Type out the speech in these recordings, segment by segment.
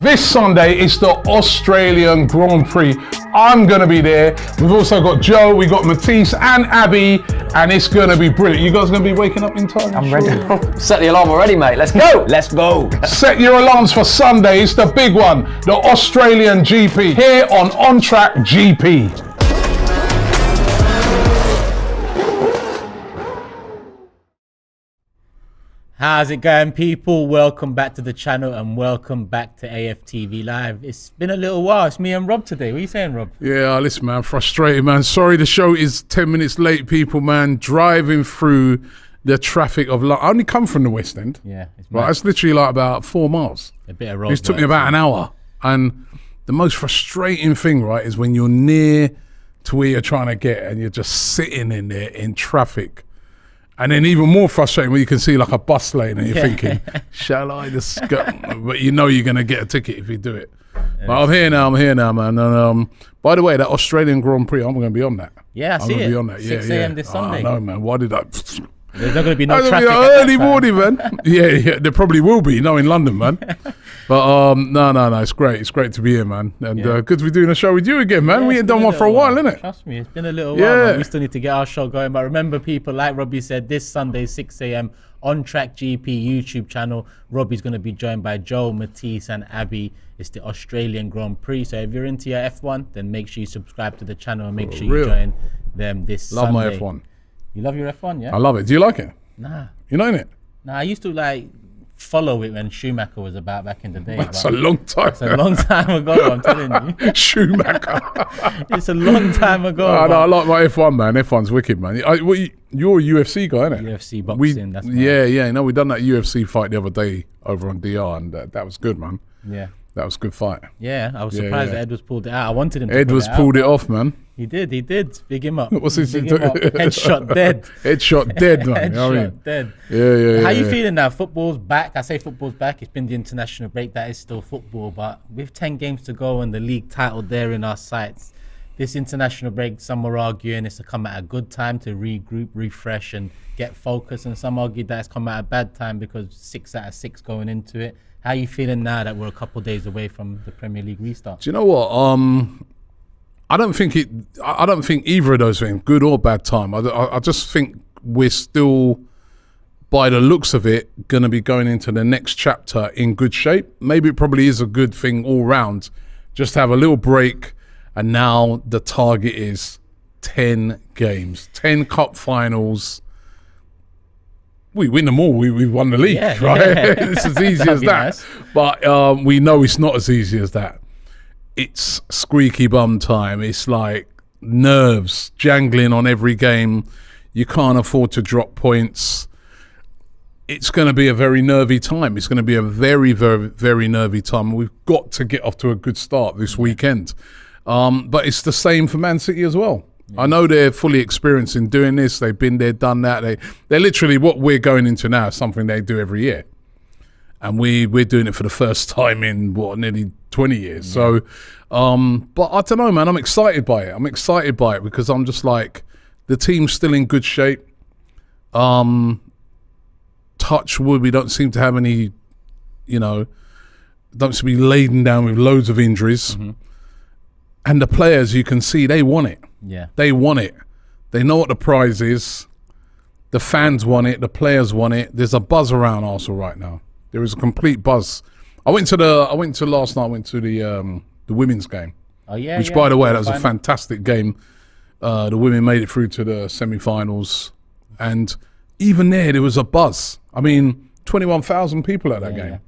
This Sunday is the Australian Grand Prix. I'm going to be there. We've also got Joe, we got Matisse and Abby, and it's going to be brilliant. You guys going to be waking up in time? I'm ready. Set the alarm already, mate. Let's go. Let's go. Set your alarms for Sunday. It's the big one, the Australian GP, here on Track GP. How's it going, people? Welcome back to the channel and welcome back to AFTV Live. It's been a little while. It's me and Rob today. What are you saying, Rob? Yeah, listen, man, frustrated, man. Sorry the show is 10 minutes late, people, man. Driving through the traffic of London. I only come from the West End. Yeah. It's right, it's literally like about 4 miles. A bit of road. It took me about an hour. And the most frustrating thing, right, is when you're near to where you're trying to get and you're just sitting in there in traffic. And then even more frustrating when you can see like a bus lane and you're thinking, shall I just go? But you know you're going to get a ticket if you do it. Yeah. But I'm here now, man. And by the way, that Australian Grand Prix, I'm going to be on that. Yeah, I see it. I'm going to be on that. 6 a.m. this Sunday. I know, man. Why did I... There's not going to be no traffic. Early morning, man. Yeah, there probably will be, in London, man. But no, it's great. It's great to be here, man. And good to be doing a show with you again, man. We ain't done one for a while, innit? Trust me, it's been a little while, man. We still need to get our show going. But remember, people, like Robbie said, this Sunday, 6 a.m. on Track GP YouTube channel. Robbie's going to be joined by Joe, Matisse, and Abby. It's the Australian Grand Prix. So if you're into your F1, then make sure you subscribe to the channel and make sure you join them this Sunday. Love my F1. You love your F1, yeah? I love it. Do you like it? Nah. You know it? Nah, I used to follow it when Schumacher was about back in the day. That's a long time. It's a long time ago, I'm telling you. Schumacher. It's a long time ago. No, I like my F1, man. F1's wicked, man. You're a UFC guy, innit? UFC boxing, that's Yeah. No, we done that UFC fight the other day over on DR, and that was good, man. Yeah. That was a good fight. Yeah, I was surprised that Edwards pulled it out. I wanted him to Edwards pulled it off, man. He did. Big him up. What's his Headshot dead. Headshot dead, man. Headshot dead. Yeah. How you feeling now? Football's back. I say football's back. It's been the international break. That is still football. But with 10 games to go and the league title there in our sights, this international break, some are arguing it's to come at a good time to regroup, refresh, and get focused. And some argue that it's come at a bad time because 6 out of 6 going into it. How are you feeling now that we're a couple of days away from the Premier League restart? Do you know what? I don't think either of those things, good or bad time. I just think we're still, by the looks of it, going to be going into the next chapter in good shape. Maybe it probably is a good thing all round, just to have a little break. And now the target is 10 games, 10 cup finals. We win them all. We won the league, right? Yeah. It's as easy as that. Nice. But we know it's not as easy as that. It's squeaky bum time. It's like nerves jangling on every game. You can't afford to drop points. It's going to be a very nervy time. It's going to be a very, very, very nervy time. We've got to get off to a good start this weekend. But it's the same for Man City as well. I know they're fully experienced in doing this. They've been there, done that. They're literally, what we're going into now is something they do every year. And we're doing it for the first time in, nearly 20 years. Yeah. So, but I don't know, man. I'm excited by it. I'm excited by it because I'm just like, the team's still in good shape. Touch wood, we don't seem to have any, don't seem to be laden down with loads of injuries. Mm-hmm. And the players, you can see, they want it. Yeah, they want it. They know what the prize is. The fans want it. The players want it. There's a buzz around Arsenal right now. There is a complete buzz. I went to last night. I went to the women's game. Oh yeah. Which, by the way, that was a fantastic game. The women made it through to the semi-finals, and even there was a buzz. I mean, 21,000 people at that game. Yeah.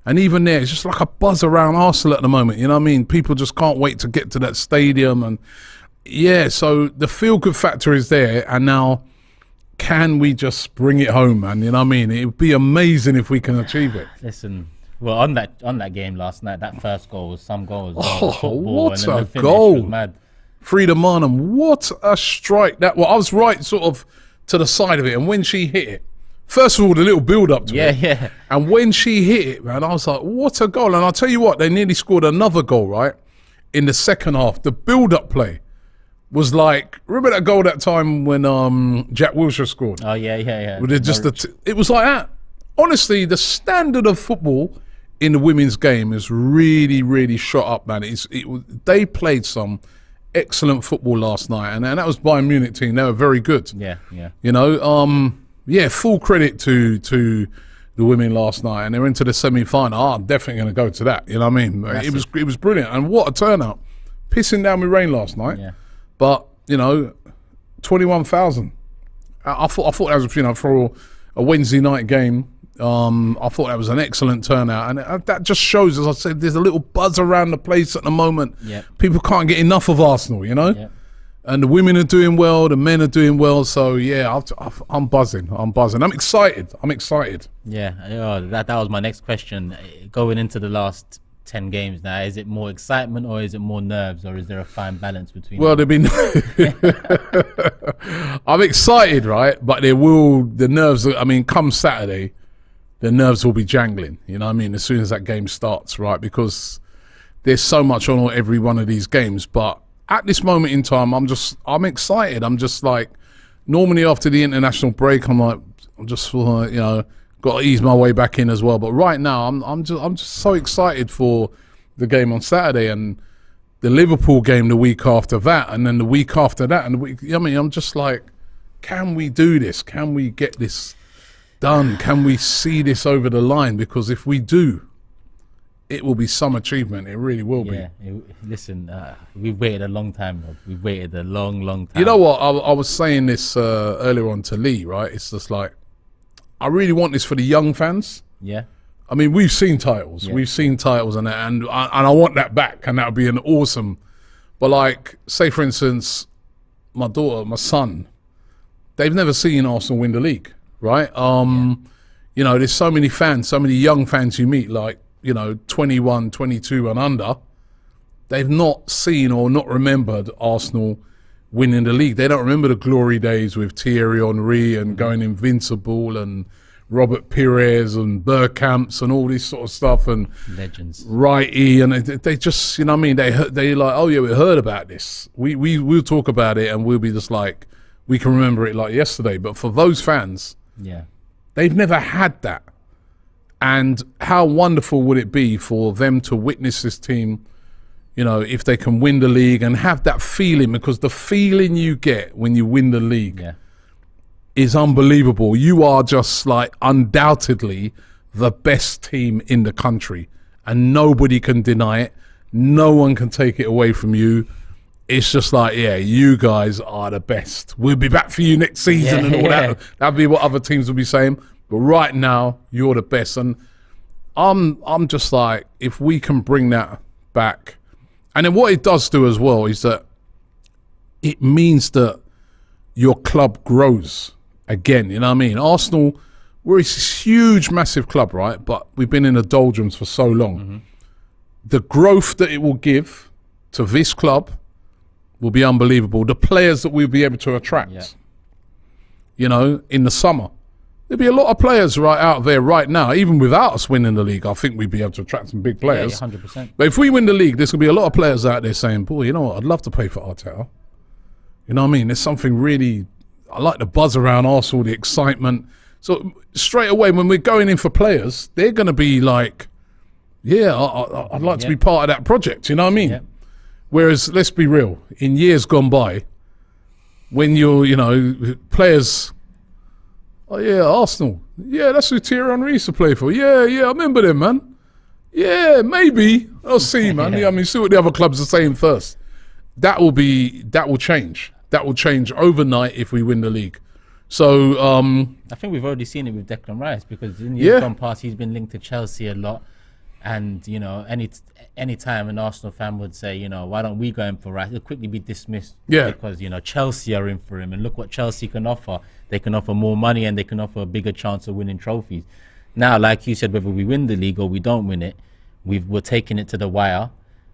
And even there, it's just like a buzz around Arsenal at the moment. You know what I mean? People just can't wait to get to that stadium. And yeah, so the feel-good factor is there. And now, can we just bring it home, man? You know what I mean? It would be amazing if we can achieve it. Listen, well, on that game last night, that first goal was some goal. What a goal. Mad. Frida Marnham, what a strike. I was right sort of to the side of it. And when she hit it, first of all, the little build-up to it. Yeah. And when she hit it, man, I was like, what a goal. And I'll tell you what, they nearly scored another goal, right? In the second half. The build-up play was like, remember that goal that time when Jack Wilshere scored? Oh, yeah. It was like that. Honestly, the standard of football in the women's game has really, really shot up, man. They played some excellent football last night, and that was Bayern Munich team. They were very good. Yeah. You know, full credit to the women last night, and they're into the semi-final. I'm definitely going to go to that. You know what I mean? It was brilliant, and what a turnout! Pissing down with rain last night, but you know, 21,000. I thought that was, you know, for a Wednesday night game. I thought that was an excellent turnout, and that just shows, as I said, there's a little buzz around the place at the moment. People can't get enough of Arsenal, you know. And the women are doing well, the men are doing well. So yeah, I'm buzzing. I'm excited. Yeah, that was my next question. Going into the last 10 games now, is it more excitement or is it more nerves, or is there a fine balance between? Well, there've been. I'm excited, right? But the nerves. I mean, come Saturday, the nerves will be jangling. You know what I mean? As soon as that game starts, right? Because there's so much on every one of these games, but at this moment in time, I'm excited. I'm just like, normally after the international break, I'm just you know, got to ease my way back in as well. But right now, I'm just so excited for the game on Saturday and the Liverpool game the week after that, and then the week after that, and I'm just like, can we do this? Can we get this done? Can we see this over the line? Because if we do, it will be some achievement. It really will be. Listen, we've waited a long time, Rob. We've waited a long time. You know what? I was saying this earlier on to Lee, right? It's just like, I really want this for the young fans. Yeah. I mean, we've seen titles. Yeah. We've seen titles and I want that back, and that would be an awesome. But like, say for instance, my daughter, my son, they've never seen Arsenal win the league, right? You know, there's so many fans, so many young fans you meet, like, you know, 21, 22 and under, they've not seen or not remembered Arsenal winning the league. They don't remember the glory days with Thierry Henry and going invincible and Robert Pires and Bergkamps and all this sort of stuff and legends. Righty, and they just, you know what I mean? They like, oh yeah, we heard about this. We'll talk about it and we'll be just like, we can remember it like yesterday. But for those fans, they've never had that. And how wonderful would it be for them to witness this team, you know, if they can win the league and have that feeling, because the feeling you get when you win the league is unbelievable. You are just like undoubtedly the best team in the country, and nobody can deny it. No one can take it away from you. It's just like, yeah, you guys are the best. We'll be back for you next season and all that. That'd be what other teams will be saying. But right now, you're the best. And I'm just like, if we can bring that back. And then what it does do as well is that it means that your club grows again. You know what I mean? Arsenal, we're a huge, massive club, right? But we've been in the doldrums for so long. The growth that it will give to this club will be unbelievable. The players that we'll be able to attract, you know, in the summer. There'll be a lot of players right out there right now, even without us winning the league. I think we'd be able to attract some big players. 100%. But if we win the league, there's going to be a lot of players out there saying, boy, you know what, I'd love to play for Arteta. You know what I mean? There's something really, I like the buzz around Arsenal, the excitement. So straight away, when we're going in for players, they're going to be like, yeah, I'd like to be part of that project. You know what I mean? Whereas, let's be real, in years gone by, when you're, you know, players... Oh yeah, Arsenal. Yeah, that's who Thierry Henry used to play for. Yeah, I remember them, man. Yeah, maybe. I'll see, man. I mean, see what the other clubs are saying first. That will change. That will change overnight if we win the league. So I think we've already seen it with Declan Rice, because in years gone past he's been linked to Chelsea a lot. And, you know, any time an Arsenal fan would say, you know, why don't we go in for Rice, it'll quickly be dismissed because, you know, Chelsea are in for him, and look what Chelsea can offer. They can offer more money and they can offer a bigger chance of winning trophies. Now, like you said, whether we win the league or we don't win it, we're taking it to the wire,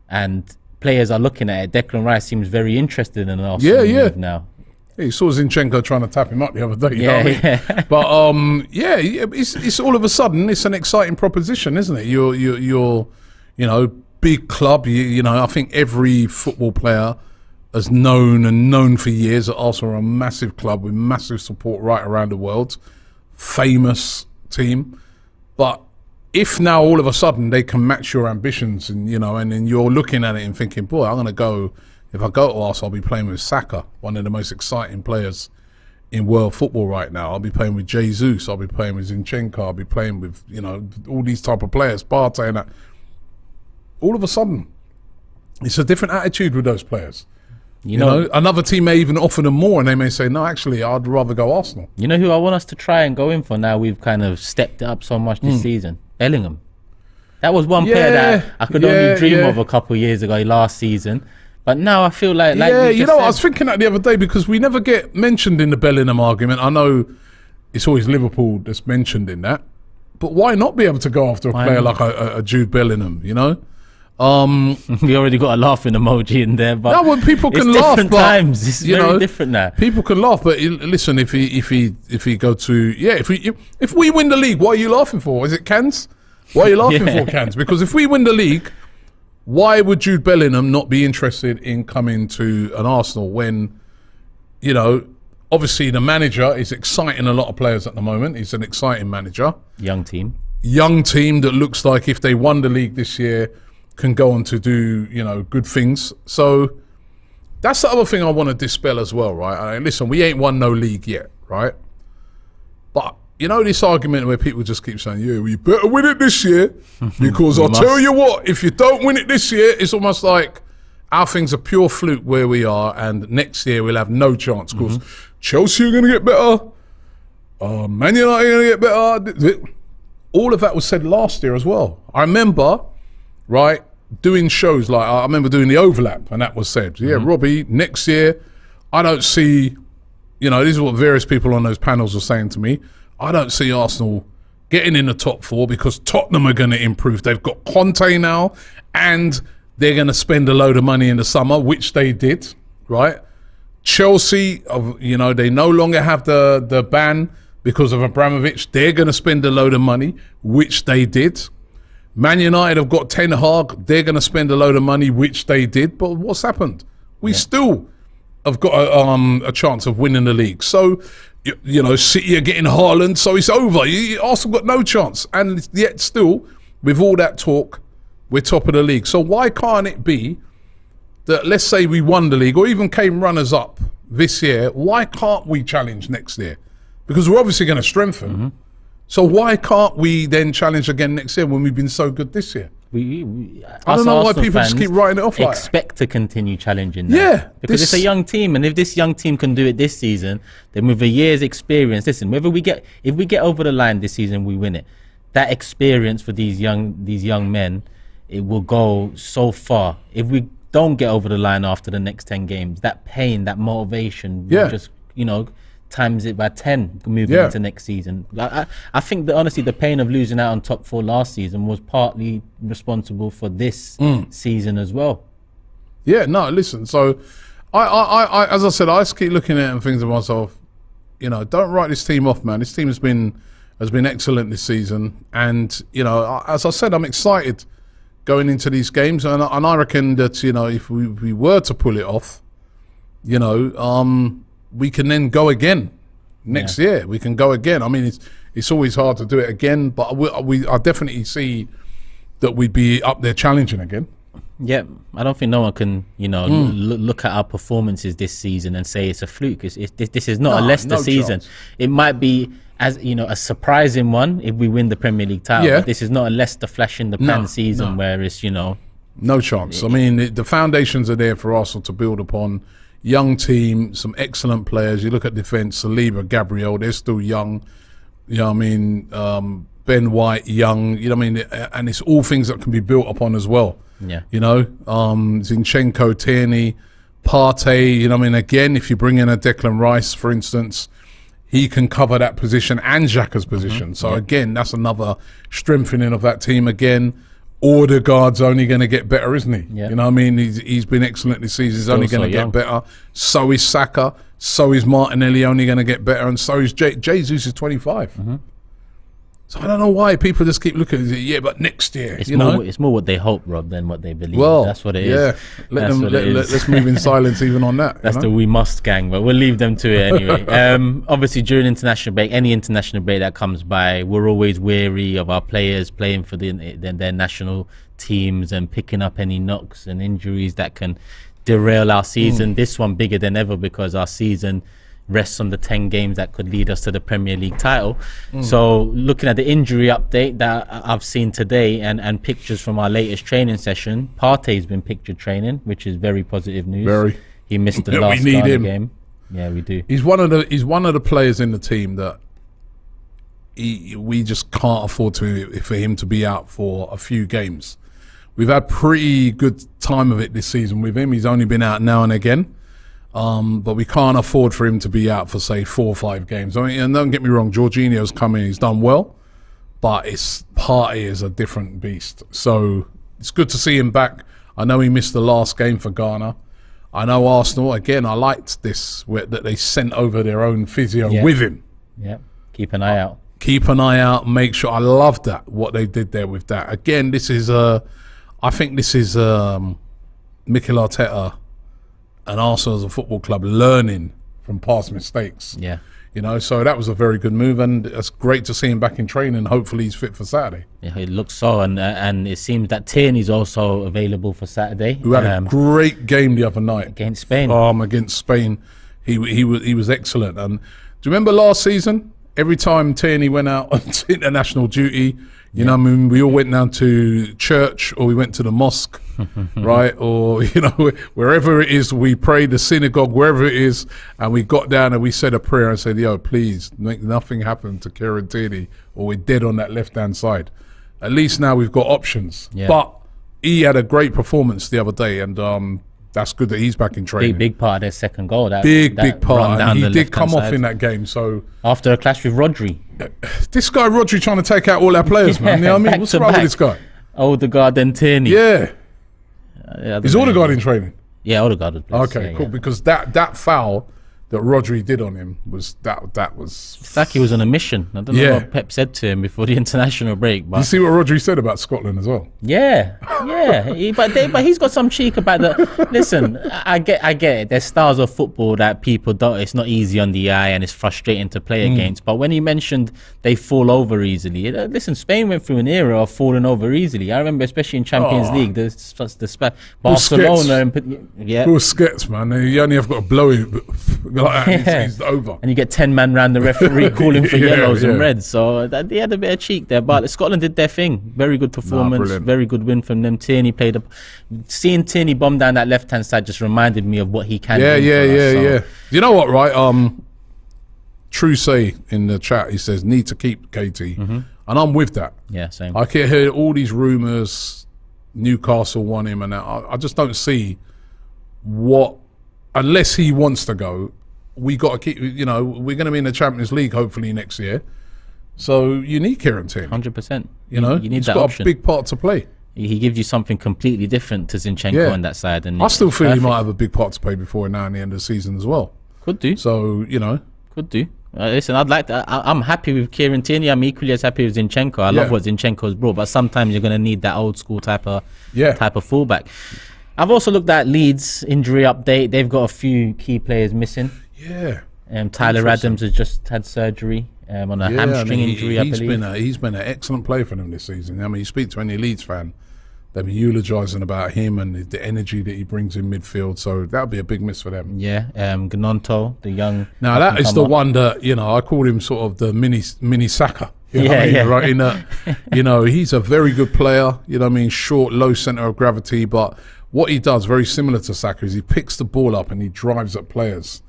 and players are looking at it. Declan Rice seems very interested in an Arsenal move now. Yeah, you saw Zinchenko trying to tap him up the other day. You know what I mean? But it's all of a sudden it's an exciting proposition, isn't it? You're you know, big club. You know, I think every football player has known for years that Arsenal are a massive club with massive support right around the world, famous team. But if now all of a sudden they can match your ambitions, and and then you're looking at it and thinking, boy, I'm going to go. If I go to Arsenal, I'll be playing with Saka, one of the most exciting players in world football right now. I'll be playing with Jesus. I'll be playing with Zinchenko. I'll be playing with all these type of players, Partey and that. All of a sudden, it's a different attitude with those players. You know, another team may even offer them more, and they may say, no, actually, I'd rather go Arsenal. You know who I want us to try and go in for now? We've kind of stepped it up so much this season. Bellingham. That was one player that I could only dream of a couple of years ago, last season. But now I feel like I was thinking that the other day, because we never get mentioned in the Bellingham argument. I know it's always Liverpool that's mentioned in that. But why not be able to go after a player like a Jude Bellingham, We already got a laughing emoji in there, but no, when people can laugh, different but times. It's very different now. People can laugh, but listen, if he go to if we win the league, what are you laughing for? Is it cans? Why are you laughing for, cans? Because if we win the league, why would Jude Bellingham not be interested in coming to an Arsenal when, obviously the manager is exciting a lot of players at the moment. He's an exciting manager. Young team that looks like if they won the league this year, can go on to do, good things. So that's the other thing I want to dispel as well, right? Listen, we ain't won no league yet, right? But this argument where people just keep saying, yeah, we better win it this year, because I'll tell you what, if you don't win it this year, it's almost like our thing's a pure fluke where we are, and next year we'll have no chance, because Chelsea are going to get better, Man United are going to get better. All of that was said last year as well. I remember, right, doing shows like, I remember doing the overlap, and that was said, Robbie, next year, I don't see, this is what various people on those panels were saying to me, I don't see Arsenal getting in the top 4 because Tottenham are going to improve. They've got Conte now, and they're going to spend a load of money in the summer, which they did, right? Chelsea, they no longer have the ban because of Abramovich. They're going to spend a load of money, which they did. Man United have got Ten Hag. They're going to spend a load of money, which they did. But what's happened? We still have got a chance of winning the league. So, City are getting Haaland, so it's over. Arsenal got no chance. And yet still, with all that talk, we're top of the league. So why can't it be that, let's say we won the league or even came runners-up this year, why can't we challenge next year? Because we're obviously going to strengthen. So why can't we then challenge again next year when we've been so good this year? I don't know why people just keep writing it off like that. Expect to continue challenging that. Yeah. Because it's a young team, and if this young team can do it this season, then with a year's experience, listen, if we get over the line this season, we win it. That experience for these young men, it will go so far. If we don't get over the line after the next 10 games, that pain, that motivation will just, times it by 10 moving into next season. I think that honestly the pain of losing out on top 4 last season was partly responsible for this season as well. Yeah, no, listen, so I as I said, I just keep looking at it and thinking to myself, don't write this team off, man. This team has been excellent this season, and as I said, I'm excited going into these games, and I reckon that if we were to pull it off, we can then go again next year. We can go again. I mean, it's always hard to do it again, but I definitely see that we'd be up there challenging again. Yeah, I don't think no one can, look at our performances this season and say it's a fluke. This is not a Leicester season. Chance. It might be a surprising one if we win the Premier League title. But this is not a Leicester flash in the pan season where it's no chance. I mean, the foundations are there for Arsenal to build upon. Young team, some excellent players. You look at defence, Saliba, Gabriel, they're still young. Ben White, young. And it's all things that can be built upon as well. Yeah. Zinchenko, Tierney, Partey. Again, if you bring in a Declan Rice, for instance, he can cover that position and Xhaka's position. So again, that's another strengthening of that team again. Odegaard's only going to get better, isn't he? Yeah. He's been excellent this season. He's only going to get better. So is Saka. So is Martinelli only going to get better. And so is Jesus is 25. So I don't know why people just keep looking at it. Yeah, but next year, it's more what they hope, Rob, than what they believe. Well, that's what it is. Let's move in silence even on that. That's the we must gang, but we'll leave them to it anyway. Obviously, during international break, any international break that comes by, we're always wary of our players playing for their national teams and picking up any knocks and injuries that can derail our season. This one bigger than ever because our season rests on the 10 games that could lead us to the Premier League title. So looking at the injury update that I've seen today and pictures from our latest training session, Partey's been pictured training, which is very positive news. He missed the last game. Yeah, we do. He's one of the players in the team that we just can't afford for him to be out for a few games. We've had pretty good time of it this season with him. He's only been out now and again. But we can't afford for him to be out for, say, 4 or 5 games. I mean, and don't get me wrong, Jorginho's come in, he's done well, but Partey is a different beast. So it's good to see him back. I know he missed the last game for Ghana. I know Arsenal, again, I liked this, that they sent over their own physio with him. Yeah, keep an eye out. Keep an eye out, make sure. I love that, what they did there with that. Again, this is, I think this is Mikel Arteta and Arsenal as a football club learning from past mistakes. Yeah. So that was a very good move, and it's great to see him back in training. Hopefully he's fit for Saturday. Yeah, it looks so, and it seems that Tierney's also available for Saturday. Who had a great game the other night. Against Spain. Against Spain. He was excellent. And do you remember last season? Every time Tierney went out on international duty, you know what I mean, we all went down to church or we went to the mosque, right? Or, wherever it is, we prayed the synagogue, wherever it is, and we got down and we said a prayer and said, yo, please make nothing happen to Kieran Tierney or we're dead on that left-hand side. At least now we've got options. Yeah. But he had a great performance the other day, and that's good that he's back in training. Big part of their second goal. Big part. And he did come off in that game. So after a clash with Rodri. This guy Rodri trying to take out all our players, man. You know what I mean? What's wrong with this guy? Odegaard and Tierney. Yeah. Is Odegaard in training? Yeah, Odegaard was blessed. Okay, cool. Because that foul that Rodri did on him was that was. It's like he was on a mission. I don't know what Pep said to him before the international break. But you see what Rodri said about Scotland as well. Yeah. But he's got some cheek about the. Listen, I get it. There's styles of football that people don't. It's not easy on the eye and it's frustrating to play against. But when he mentioned they fall over easily, listen, Spain went through an era of falling over easily. I remember, especially in Champions League, the Barcelona. Busquets, man. You only have got to blow him. Like that, he's over. And you get 10 man round the referee calling for yellows and reds. So he had a bit of cheek there. But Scotland did their thing. Very good performance. Very good win from them. Tierney played seeing Tierney bomb down that left hand side just reminded me of what he can do. Yeah. You know what, right? True say in the chat, he says need to keep KT, and I'm with that. Yeah, same. I can hear all these rumours. Newcastle want him, and I just don't see what. Unless he wants to go, we got to keep. We're going to be in the Champions League hopefully next year, so you need Kieran Tierney. 100%. You need he's that option. Got a big part to play. He gives you something completely different to Zinchenko on that side, and I still feel he might have a big part to play before now and the end of the season as well. Could do. So could do. Listen, I'd like to. I'm happy with Kieran Tierney. I'm equally as happy with Zinchenko. I love what Zinchenko's brought, but sometimes you're going to need that old school type of fullback. I've also looked at Leeds injury update. They've got a few key players missing. Yeah. Tyler Adams has just had surgery on a hamstring injury, I believe. He's been an excellent player for them this season. I mean, you speak to any Leeds fan, they've been eulogising about him and the energy that he brings in midfield. So that would be a big miss for them. Yeah. Gnonto, the young. Now, that is the one that, I call him sort of the mini Saka. Right in that, he's a very good player. Short, low centre of gravity, but what he does, very similar to Saka, is he picks the ball up and he drives at players.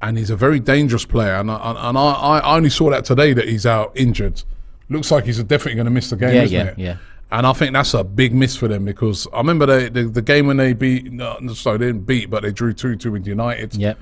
And he's a very dangerous player. And I only saw that today that he's out injured. Looks like he's definitely going to miss the game, isn't it? Yeah. And I think that's a big miss for them because I remember the game when they beat, they didn't beat, but they drew 2-2 with United. Yep.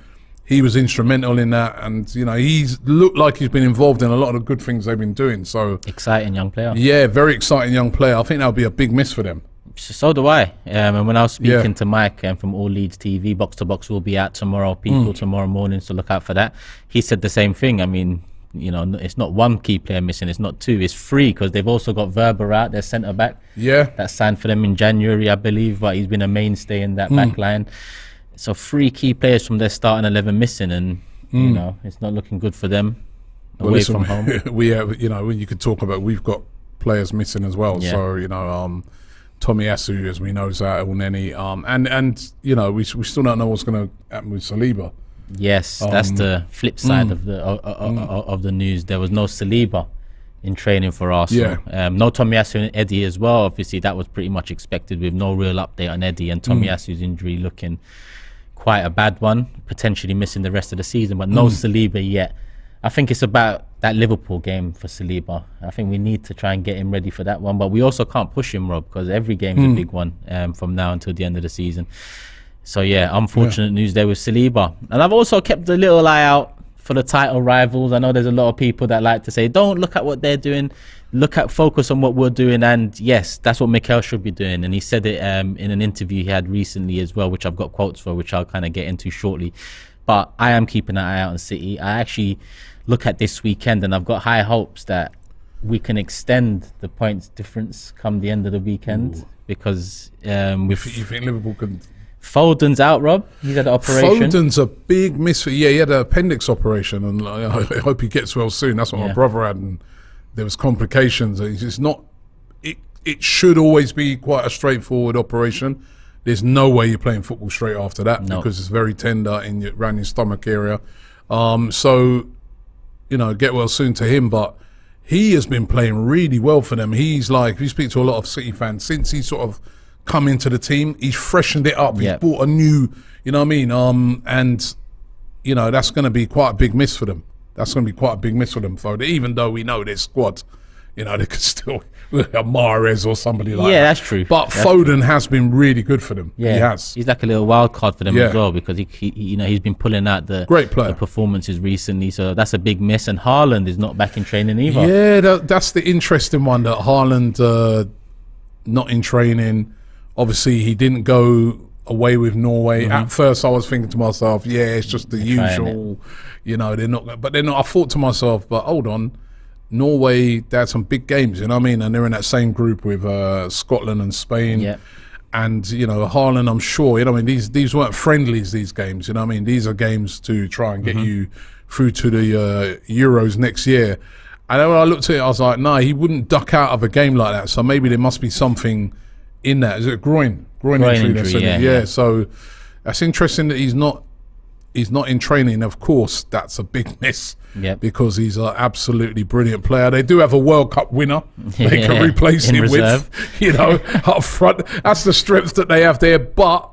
He was instrumental in that. And, he's looked like he's been involved in a lot of good things they've been doing. So exciting young player. Yeah, very exciting young player. I think that'll be a big miss for them. So do I. And when I was speaking to Mike from All Leeds TV, Box to Box will be out tomorrow. Tomorrow morning, so look out for that. He said the same thing. I mean, you know, it's not one key player missing, it's not two, it's three, because they've also got Verber out, their centre back. Yeah. That signed for them in January, I believe, but he's been a mainstay in that back line. So 3 key players from their starting 11 missing, and you know, it's not looking good for them away from home. We have, you know, when you could talk about, we've got players missing as well. Yeah. So, you know, Tomiyasu, as we know, is out, Elneny, and you know, we still don't know what's going to happen with Saliba. Yes, that's the flip side of the news. There was no Saliba in training for Arsenal. No Tomiyasu and Eddie as well. Obviously, that was pretty much expected, with no real update on Eddie, and Tomiyasu's injury looking quite a bad one, potentially missing the rest of the season, but no Saliba yet. I think it's about that Liverpool game for Saliba. I think we need to try and get him ready for that one, but we also can't push him, Rob, because every game's a big one from now until the end of the season. So yeah, unfortunate news there with Saliba. And I've also kept a little eye out for the title rivals. I know there's a lot of people that like to say, don't look at what they're doing, focus on what we're doing. And yes, that's what Mikel should be doing. And he said it in an interview he had recently as well, which I've got quotes for, which I'll kind of get into shortly. But I am keeping an eye out on City. I actually look at this weekend, and I've got high hopes that we can extend the points difference come the end of the weekend. Because You think Liverpool can... Foden's out, Rob. He's had an operation. Foden's a big miss. Yeah, he had an appendix operation, and I hope he gets well soon. That's what my brother had, and there was complications. It's not. It should always be quite a straightforward operation. There's no way you're playing football straight after that because it's very tender around your stomach area. So, you know, get well soon to him. But he has been playing really well for them. He's like, we speak to a lot of City fans since he sort of come into the team, he's freshened it up. He's brought a new, you know what I mean? And, you know, that's going to be quite a big miss for them. Foden, even though we know their squad, you know, they could still, a Mahrez or somebody like that. Yeah, that's true. But Foden has been really good for them. Yeah, he has. He's like a little wild card for them as well, because he you know, he's been pulling out the great player, the performances recently. So that's a big miss. And Haaland is not back in training either. Yeah, that's the interesting one, that Haaland not in training. Obviously, he didn't go away with Norway. At first, I was thinking to myself, yeah, it's just the usual, you know, they're not. But then I thought to myself, but hold on, Norway, they had some big games, you know what I mean? And they're in that same group with Scotland and Spain. Yeah. And, you know, Haaland, I'm sure, you know what I mean? These weren't friendlies, these games, you know what I mean? These are games to try and get you through to the Euros next year. And then when I looked at it, I was like, nah, he wouldn't duck out of a game like that. So maybe there must be something in that. Is it a groin injury? Yeah. So that's interesting that he's not in training. Of course, that's a big miss because he's an absolutely brilliant player. They do have a World Cup winner they can replace him with, you know, up front. That's the strength that they have there. But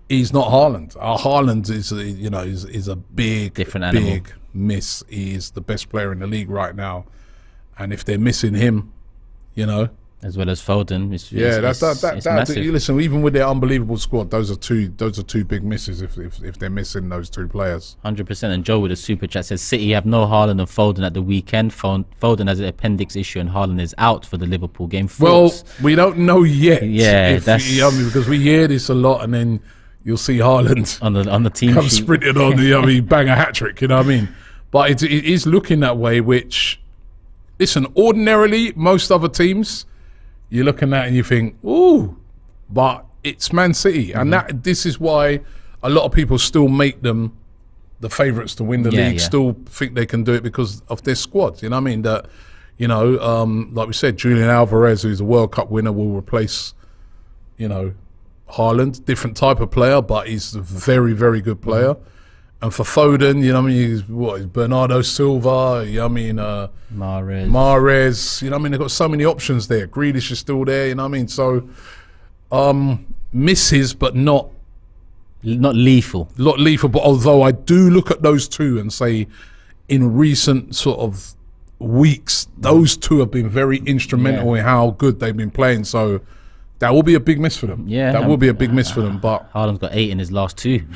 he's not Haaland. Haaland is, you know, is a big, big miss. He is the best player in the league right now, and if they're missing him, you know, as well as Foden, it's massive. Listen, even with their unbelievable squad, those are two big misses if they're missing those two players. 100%. And Joe with a super chat says City have no Haaland and Foden at the weekend. Foden has an appendix issue and Haaland is out for the Liverpool game. Well, we don't know yet. Yeah, because we hear this a lot, and then you'll see Haaland on the team come sprinting on the bang a hat trick. You know what I mean? But it is looking that way. Which, listen, ordinarily most other teams, you're looking at and you think, ooh, but it's Man City. And this is why a lot of people still make them the favourites to win the league, still think they can do it because of their squad. You know what I mean? That, you know, like we said, Julian Alvarez, who's a World Cup winner, will replace, you know, Haaland. Different type of player, but he's a very, very good player. And for Foden, you know what I mean, he's Bernardo Silva, you know what I mean, Mahrez, you know what I mean, they've got so many options there. Grealish is still there, you know what I mean? So, misses, but not lethal. Not lethal, but although I do look at those two and say, in recent sort of weeks, those two have been very instrumental in how good they've been playing. So, that will be a big miss for them. Yeah, that will be a big miss for them. But Haaland's got 8 in his last 2.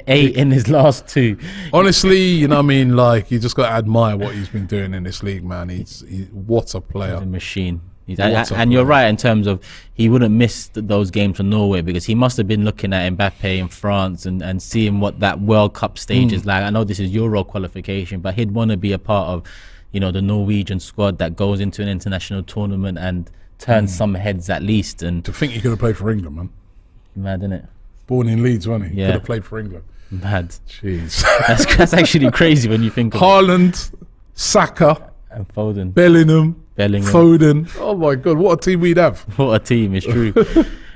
8 in his last 2. Honestly, you know what I mean, like, you just got to admire what he's been doing in this league, man. He's what a player. He's a machine. And you're right in terms of he wouldn't miss those games for Norway, because he must have been looking at Mbappe in France and seeing what that World Cup stage is like. I know this is Euro qualification, but he'd want to be a part of, the Norwegian squad that goes into an international tournament and turns some heads at least. And to think he could have played for England, man. Mad, isn't it? Born in Leeds, wasn't he? Yeah. Could have played for England. Mad. Jeez. That's actually crazy when you think of it. Haaland, Saka, And Foden. Bellingham, Bellingham. Foden. Oh my God, what a team we'd have. What a team, it's true.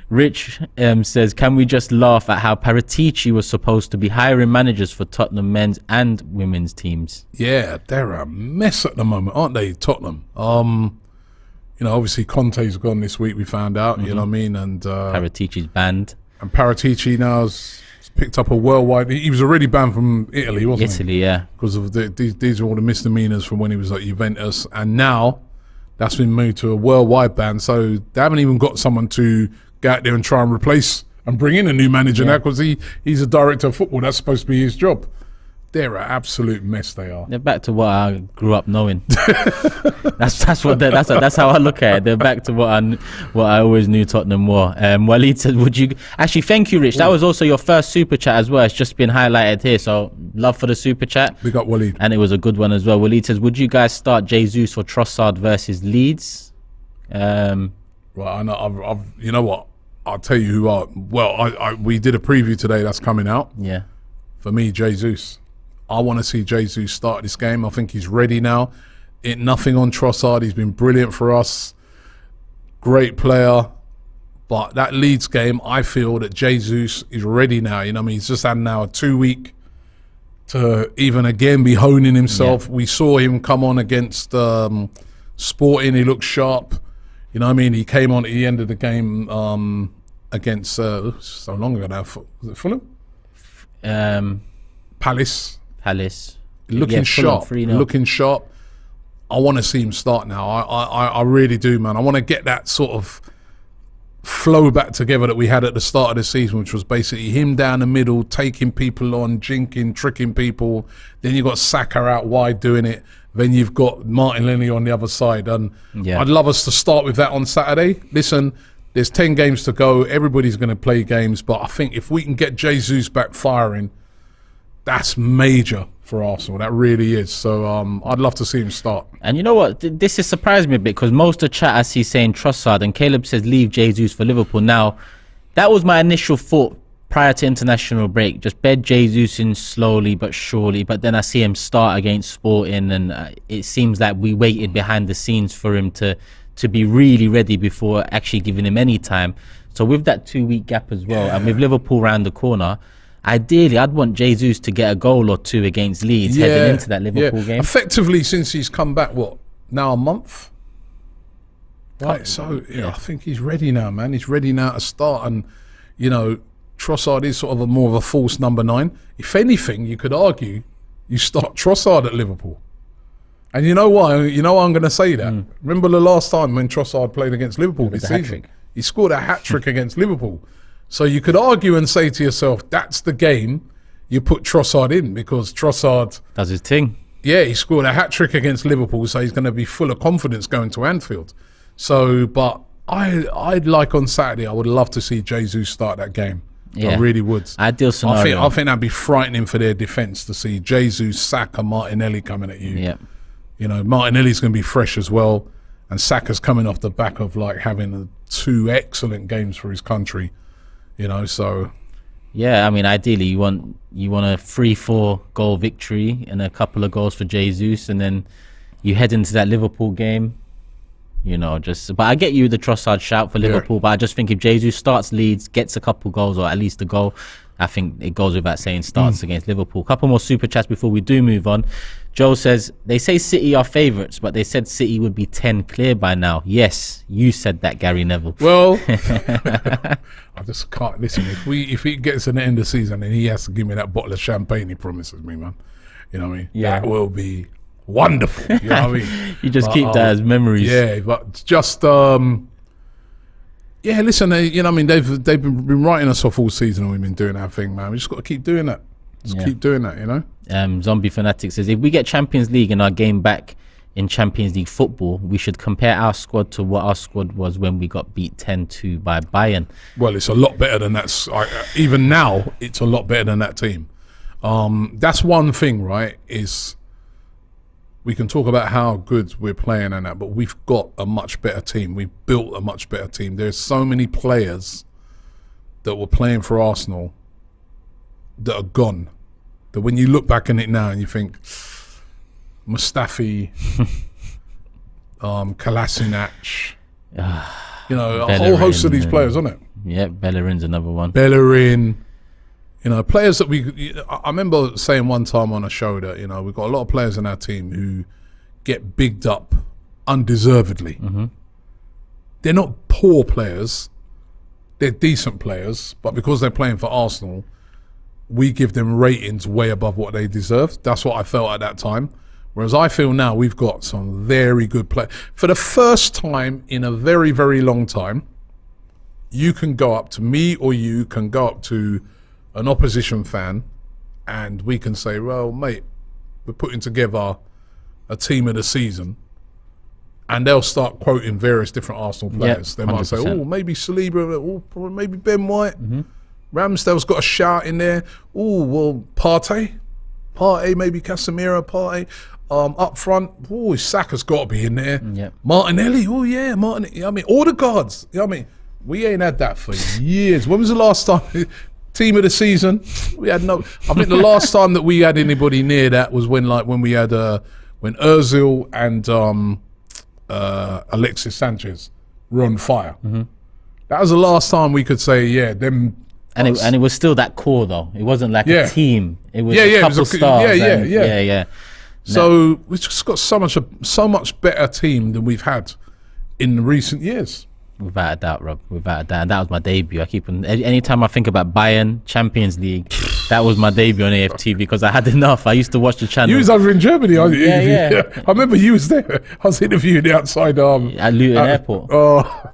Rich says, can we just laugh at how Paratici was supposed to be hiring managers for Tottenham men's and women's teams? Yeah, they're a mess at the moment, aren't they, Tottenham? Obviously Conte's gone this week, we found out, you know what I mean? And Paratici's banned. And Paratici now's picked up a worldwide. He was already banned from Italy, wasn't he? Italy, yeah. Because of these are all the misdemeanors from when he was at Juventus, and now that's been moved to a worldwide ban. So they haven't even got someone to go out there and try and replace and bring in a new manager now, because he's a director of football. That's supposed to be his job. They're an absolute mess. They are. They're back to what I grew up knowing. that's how I look at it. They're back to what I always knew Tottenham were. Waleed said, would you actually? Thank you, Rich. That was also your first super chat as well. It's just been highlighted here. So love for the super chat. We got Waleed, and it was a good one as well. Waleed says, would you guys start Jesus or Trossard versus Leeds? Well, I know. You know what? I'll tell you who are. Well, we did a preview today that's coming out. Yeah. For me, Jesus. I want to see Jesus start this game. I think he's ready now. Nothing on Trossard. He's been brilliant for us. Great player. But that Leeds game, I feel that Jesus is ready now. You know what I mean? He's just had now a 2 week to even again be honing himself. Yeah. We saw him come on against Sporting. He looked sharp. You know what I mean? He came on at the end of the game against, so long ago now, was it Fulham? Palace. Looking sharp. Looking sharp. I want to see him start now. I really do, man. I want to get that sort of flow back together that we had at the start of the season, which was basically him down the middle, taking people on, jinking, tricking people. Then you got Saka out wide doing it. Then you've got Martinelli on the other side. And I'd love us to start with that on Saturday. Listen, there's 10 games to go. Everybody's going to play games. But I think if we can get Jesus back firing, that's major for Arsenal. That really is. So I'd love to see him start. And you know what? This has surprised me a bit, because most of the chat I see saying Trossard, and Caleb says leave Jesus for Liverpool. Now, that was my initial thought prior to international break. Just bed Jesus in slowly but surely. But then I see him start against Sporting, and it seems like we waited behind the scenes for him to be really ready before actually giving him any time. So with that 2 week gap as well, and with Liverpool round the corner, ideally, I'd want Jesus to get a goal or two against Leeds heading into that Liverpool game. Effectively, since he's come back, now a month? Right, so I think he's ready now, man. He's ready now to start. And, Trossard is sort of more of a false number 9. If anything, you could argue you start Trossard at Liverpool. And you know why? You know why I'm going to say that? Remember the last time when Trossard played against Liverpool this season? He scored a hat-trick against Liverpool. So you could argue and say to yourself, that's the game you put Trossard in, because Trossard does his thing. Yeah, he scored a hat-trick against Liverpool, so he's going to be full of confidence going to Anfield. So, but I'd like on Saturday, I would love to see Jesus start that game. Yeah. I really would. Ideal scenario. I think that'd be frightening for their defence to see Jesus, Saka, Martinelli coming at you. Yeah. Martinelli's going to be fresh as well, and Saka's coming off the back of having 2 excellent games for his country. So yeah, I mean, ideally you want a 3-4 goal victory and a couple of goals for Jesus, and then you head into that Liverpool game. But I get you the Trossard shout for Liverpool, but I just think if Jesus starts Leeds, gets a couple goals or at least a goal, I think it goes without saying starts against Liverpool. Couple more super chats before we do move on. Joe says, they say City are favourites, but they said City would be 10 clear by now. Yes, you said that, Gary Neville. Well, I just can't listen. If he gets to the end of the season and he has to give me that bottle of champagne he promises me, man, you know what I mean? Yeah. That will be wonderful. You know what I mean? You just keep that as memories. Yeah, but just listen, you know what I mean? They've been writing us off all season, and we've been doing our thing, man. We just got to keep doing that. Keep doing that, Zombie Fanatic says, if we get Champions League and our game back in Champions League football, we should compare our squad to what our squad was when we got beat 10-2 by Bayern. Well, it's a lot better than that. Even now, it's a lot better than that team. That's one thing, right, is we can talk about how good we're playing and that, but we've got a much better team. We've built a much better team. There's so many players that were playing for Arsenal that are gone, that when you look back on it now and you think, Mustafi, Kolasinac, you know, a whole host of these players, isn't it? Yeah, Bellerin's another one. Bellerin, you know, players that I remember saying one time on a show that, you know, we've got a lot of players in our team who get bigged up undeservedly. They're not poor players, they're decent players, but because they're playing for Arsenal, we give them ratings way above what they deserve. That's what I felt at that time. Whereas I feel now we've got some very good players. For the first time in a very, very long time, you can go up to me, or you can go up to an opposition fan and we can say, well, mate, we're putting together a team of the season, and they'll start quoting various different Arsenal players. They might say, oh, maybe Saliba, oh, maybe Ben White. Ramsdale's got a shout in there. Oh, well, Partey, maybe Casemiro, Partey. Up front, oh, Saka's got to be in there. Martinelli, oh yeah, Martinelli. I mean, all the guards. I mean, we ain't had that for years. When was the last time? Team of the season? We had no. I think the last time that we had anybody near that was when we had when Özil and Alexis Sanchez were on fire. That was the last time we could say, yeah, them. And it was still that core though. It wasn't like a team. It was a couple stars. Yeah. So we've just got so much better team than we've had in recent years. Without a doubt, Rob. Without a doubt. And that was my debut. I keep on. Anytime I think about Bayern Champions League, that was my debut on AFTV because I had enough. I used to watch the channel. You was over in Germany, aren't you? Yeah. I remember you was there. I was interviewing you outside at Luton Airport. Oh,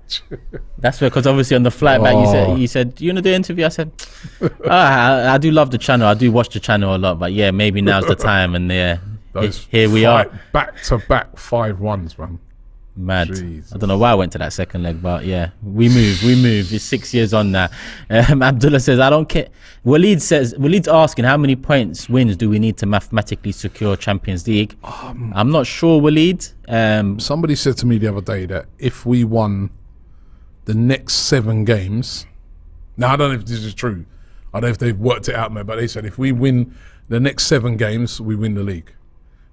that's where, because obviously on the flight back, you said, "Do you want to do an interview?" I said, I do love the channel. I do watch the channel a lot, but yeah, maybe now's the time. And here we are, back to back 5-1s, man. Mad. Jesus. I don't know why I went to that second leg, but yeah, we move. It's 6 years on now. Abdullah says, I don't care. Waleed's asking, how many wins do we need to mathematically secure Champions League? I'm not sure, Waleed. Somebody said to me the other day that if we won the next 7 games, now I don't know if this is true, I don't know if they've worked it out, man, but they said if we win the next 7 games, we win the league.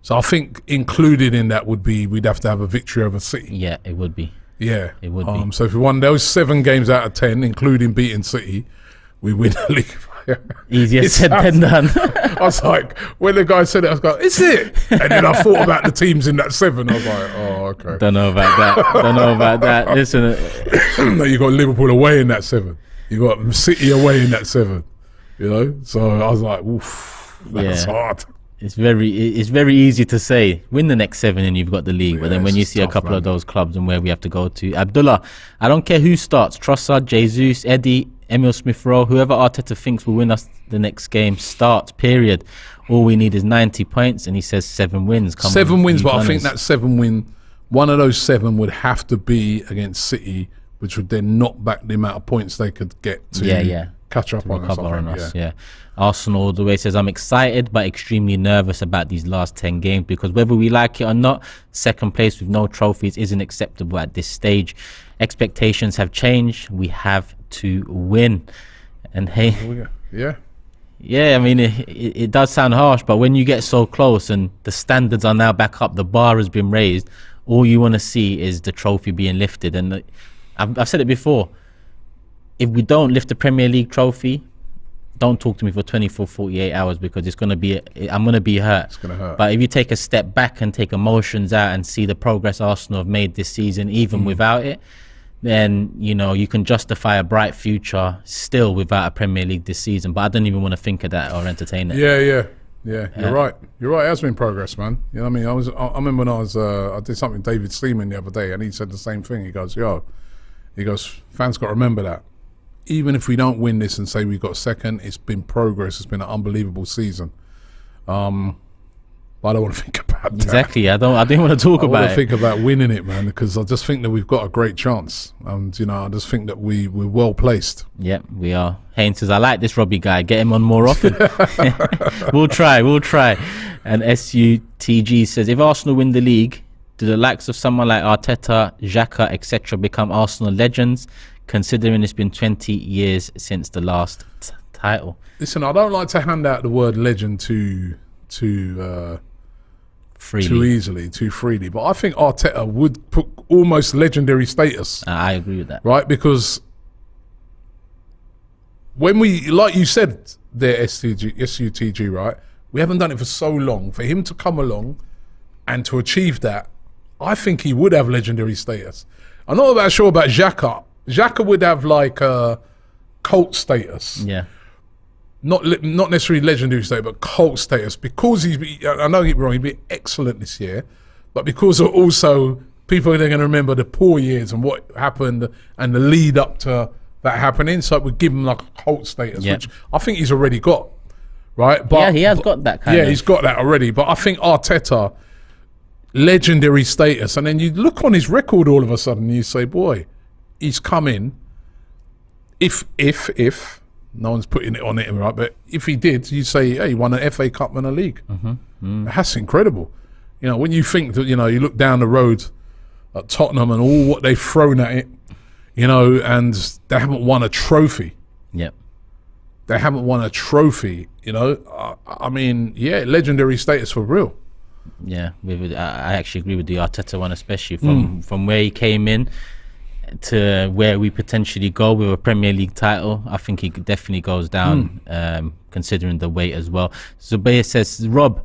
So I think included in that would be we'd have to have a victory over City. Yeah, it would be. Yeah, it would be. So if we won those 7 games out of 10, including beating City, we win the league. Easier said than done. I was like, when the guy said it, I was like, is it? And then I thought about the teams in that 7. I was like, oh, okay. Don't know about that. Listen, no, you got Liverpool away in that 7. You got City away in that 7. You know, so I was like, oof, that's hard. It's very easy to say win the next 7 and you've got the league, but then when you see a couple of those clubs and where we have to go to, Abdullah, I don't care who starts, Trossard, Jesus, Eddie, Emil Smith-Rowe, whoever Arteta thinks will win us the next game starts, period. All we need is 90 points, and he says 7 wins. 7 wins, but I think that 7 win, one of those 7 would have to be against City, which would then knock back the amount of points they could get to catch up on us. Arsenal, the way says, I'm excited but extremely nervous about these last 10 games because whether we like it or not, second place with no trophies isn't acceptable at this stage. Expectations have changed. We have to win. And hey, I mean, it does sound harsh, but when you get so close and the standards are now back up, the bar has been raised, all you want to see is the trophy being lifted. And I've said it before, if we don't lift the Premier League trophy, don't talk to me for 24, 48 hours because I'm going to be hurt. It's going to hurt. But if you take a step back and take emotions out and see the progress Arsenal have made this season, even without it, then, you know, you can justify a bright future still without a Premier League this season. But I don't even want to think of that or entertain it. Yeah. You're right. You're right. It has been progress, man. You know what I mean? I remember when I did something with David Seaman the other day and he said the same thing. He goes, fans got to remember that. Even if we don't win this and say we got second, it's been progress. It's been an unbelievable season. But I don't want to think about Exactly. I didn't want to talk I about want to it. think about winning it, man, because I just think that we've got a great chance. And, you know, I just think that we're well placed. Yep, we are. Haynes says, I like this Robbie guy. Get him on more often. We'll try. And SUTG says, if Arsenal win the league, do the likes of someone like Arteta, Xhaka, etc. become Arsenal legends, considering it's been 20 years since the last title? Listen, I don't like to hand out the word legend too freely, but I think Arteta would put almost legendary status. I agree with that. Right? Because when we, like you said there, SUTG, right? We haven't done it for so long. For him to come along and to achieve that, I think he would have legendary status. I'm not sure about Xhaka. Xhaka would have like a cult status. Yeah. Not necessarily legendary status, but cult status, because I know he's wrong, he'd be excellent this year, but because of also people are going to remember the poor years and what happened and the lead up to that happening, so it would give him like a cult status, which I think he's already got, right? But yeah, he has got that kind of. Yeah, he's got that already, but I think Arteta, legendary status, and then you look on his record all of a sudden and you say, boy, he's come in, if no one's putting it on it, right? But if he did, you say, hey, he won an FA Cup and a league. That's incredible. You know, when you think that, you know, you look down the road at Tottenham and all what they've thrown at it, you know, and they haven't won a trophy. Yep. They haven't won a trophy, you know. I mean, yeah, legendary status for real. Yeah, I actually agree with the Arteta one, especially from where he came in to where we potentially go with a Premier League title. I think he definitely goes down, considering the weight as well. Zubair says, Rob,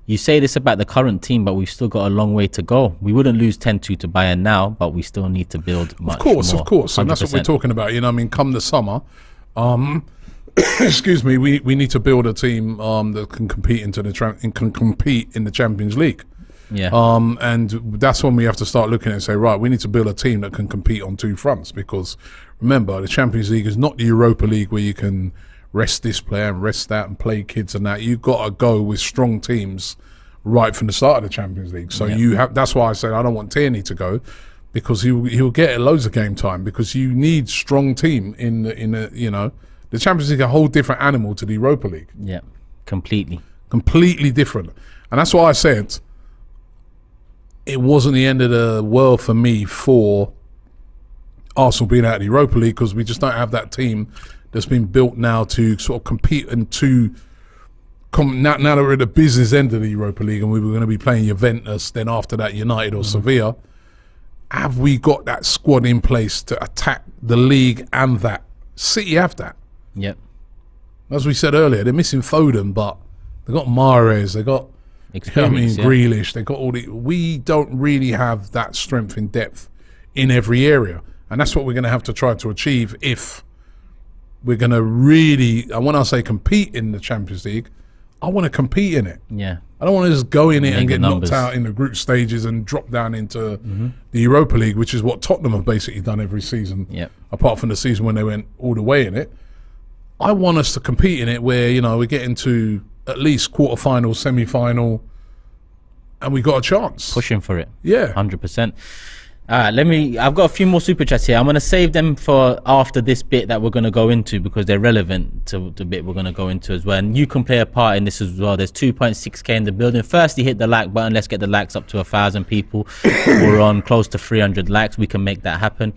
you say this about the current team, but we've still got a long way to go. We wouldn't lose 10-2 to Bayern now, but we still need to build much more. Of course. And that's what we're talking about. You know, I mean, come the summer, excuse me, we need to build a team that can compete in the Champions League. Yeah. And that's when we have to start looking and say, right, we need to build a team that can compete on two fronts, because remember, the Champions League is not the Europa League where you can rest this player and rest that and play kids and that. You've got to go with strong teams right from the start of the Champions League. So that's why I said I don't want Tierney to go, because he'll get loads of game time, because you need strong team in the you know, the Champions League is a whole different animal to the Europa League. Yeah, completely different. And that's why I said it wasn't the end of the world for me for Arsenal being out of the Europa League, because we just don't have that team that's been built now to sort of compete and to now that we're at the business end of the Europa League and we were going to be playing Juventus, then after that United or Sevilla. Have we got that squad in place to attack the league and that? City have that. Yep. As we said earlier, they're missing Foden, but they got Mahrez, they got Grealish, they got all the. We don't really have that strength in depth in every area, and that's what we're going to have to try to achieve if we're going to really. And when I say compete in the Champions League, I want to compete in it. Yeah, I don't want to just go in it and get knocked out in the group stages and drop down into the Europa League, which is what Tottenham have basically done every season. Yep. Apart from the season when they went all the way in it. I want us to compete in it where, you know, we get into at least quarter-final, semi-final, and we got a chance. Pushing for it. Yeah. 100%. I've got a few more super chats here. I'm going to save them for after this bit that we're going to go into, because they're relevant to the bit we're going to go into as well. And you can play a part in this as well. There's 2.6k in the building. Firstly, hit the like button. Let's get the likes up to 1,000 people. We're on close to 300 likes. We can make that happen.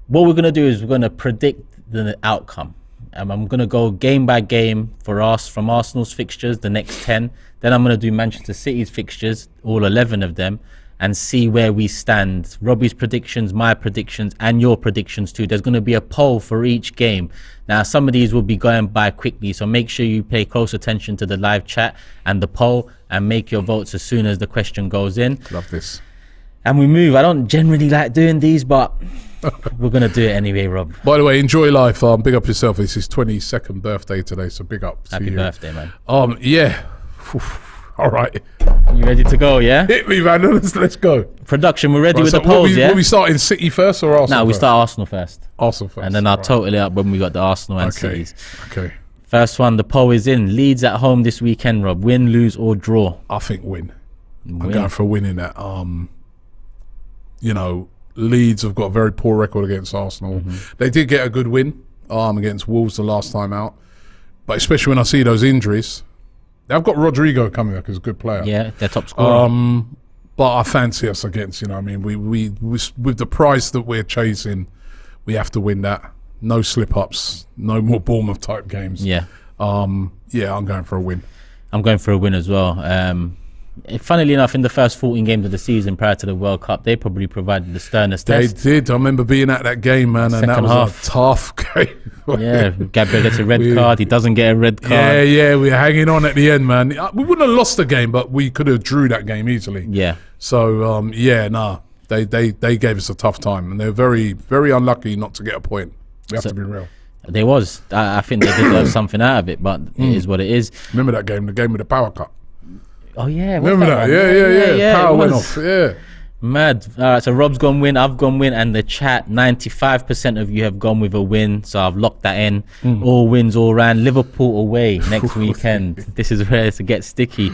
What we're going to do is we're going to predict the outcome. I'm going to go game by game for us from Arsenal's fixtures, the next 10. Then I'm going to do Manchester City's fixtures, all 11 of them, and see where we stand. Robbie's predictions, my predictions, and your predictions too. There's going to be a poll for each game. Now, some of these will be going by quickly, so make sure you pay close attention to the live chat and the poll, and make your votes as soon as the question goes in. Love this. And we move. I don't generally like doing these, but we're going to do it anyway, Rob. By the way, enjoy life. Big up yourself. It's his 22nd birthday today, so big up to Happy you. birthday, man. Yeah. All right. You ready to go, yeah? Hit me, man. Let's go. Production, we're ready with the polls, yeah? Will we start in City first or Arsenal? No, we start Arsenal first. Arsenal first. And then I'll total it up when we got the Arsenal and Cities. Okay. First one, the poll is in. Leeds at home this weekend, Rob. Win, lose or draw? I think win. I'm going for a win in that. You know, Leeds have got a very poor record against Arsenal. They did get a good win against Wolves the last time out, but especially when I see those injuries, they've got Rodrigo coming back as a good player. Yeah, their top scorer. But I fancy us against, you know, I mean, we with the price that we're chasing, we have to win that. No slip ups, no more Bournemouth type games. Yeah. Yeah, I'm going for a win. I'm going for a win as well. Funnily enough, in the first 14 games of the season prior to the World Cup, they probably provided the sternest test. They did. I remember being at that game, man, and that was a tough game. Yeah, Gabriel gets a red card. He doesn't get a red card. Yeah, we're hanging on at the end, man. We wouldn't have lost the game, but we could have drew that game easily. Yeah. So, they gave us a tough time, and they're very, very unlucky not to get a point. We have to be real. There was. I think they did have something out of it, but it is what it is. Remember that game, the game with the power cut? Oh, yeah. Remember that? Yeah. Power went off, yeah. Mad. All right, so Rob's gone win, I've gone win, and the chat, 95% of you have gone with a win, so I've locked that in. All wins, all round. Liverpool away next weekend. This is where it gets sticky.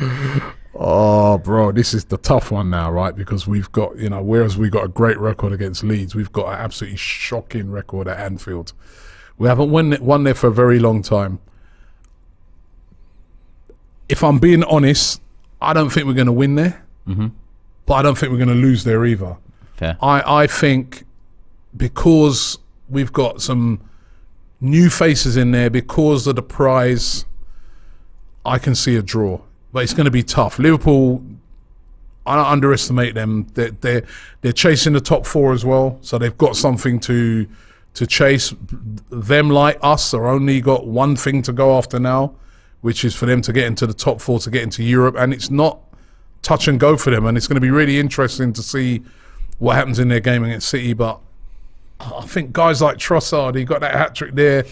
Oh, bro, this is the tough one now, right? Because we've got, you know, whereas we got a great record against Leeds, we've got an absolutely shocking record at Anfield. We haven't won there for a very long time. If I'm being honest, I don't think we're going to win there, but I don't think we're going to lose there either. Fair. I think because we've got some new faces in there, because of the prize, I can see a draw. But it's going to be tough. Liverpool, I don't underestimate them. They're chasing the top four as well, so they've got something to chase. Them, like us, are only got one thing to go after now, which is for them to get into the top four, to get into Europe, and it's not touch and go for them. And it's going to be really interesting to see what happens in their game against City. But I think guys like Trossard, he got that hat trick there.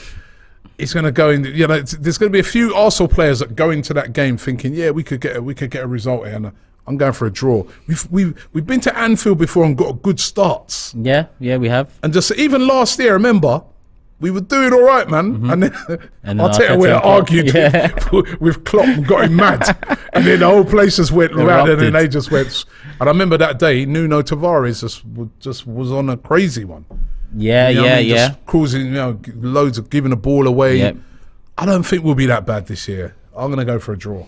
It's going to go in. You know, there's going to be a few Arsenal players that go into that game thinking, yeah, we could get a result here. And I'm going for a draw. We've been to Anfield before and got good starts. Yeah, we have. And just even last year, remember, we were doing all right, man. And then Arteta were arguing with Klopp and got him mad. And then the whole place just went round, and then they just went. And I remember that day, Nuno Tavares just was on a crazy one. Yeah. Just causing, loads of giving the ball away. Yep. I don't think we'll be that bad this year. I'm going to go for a draw.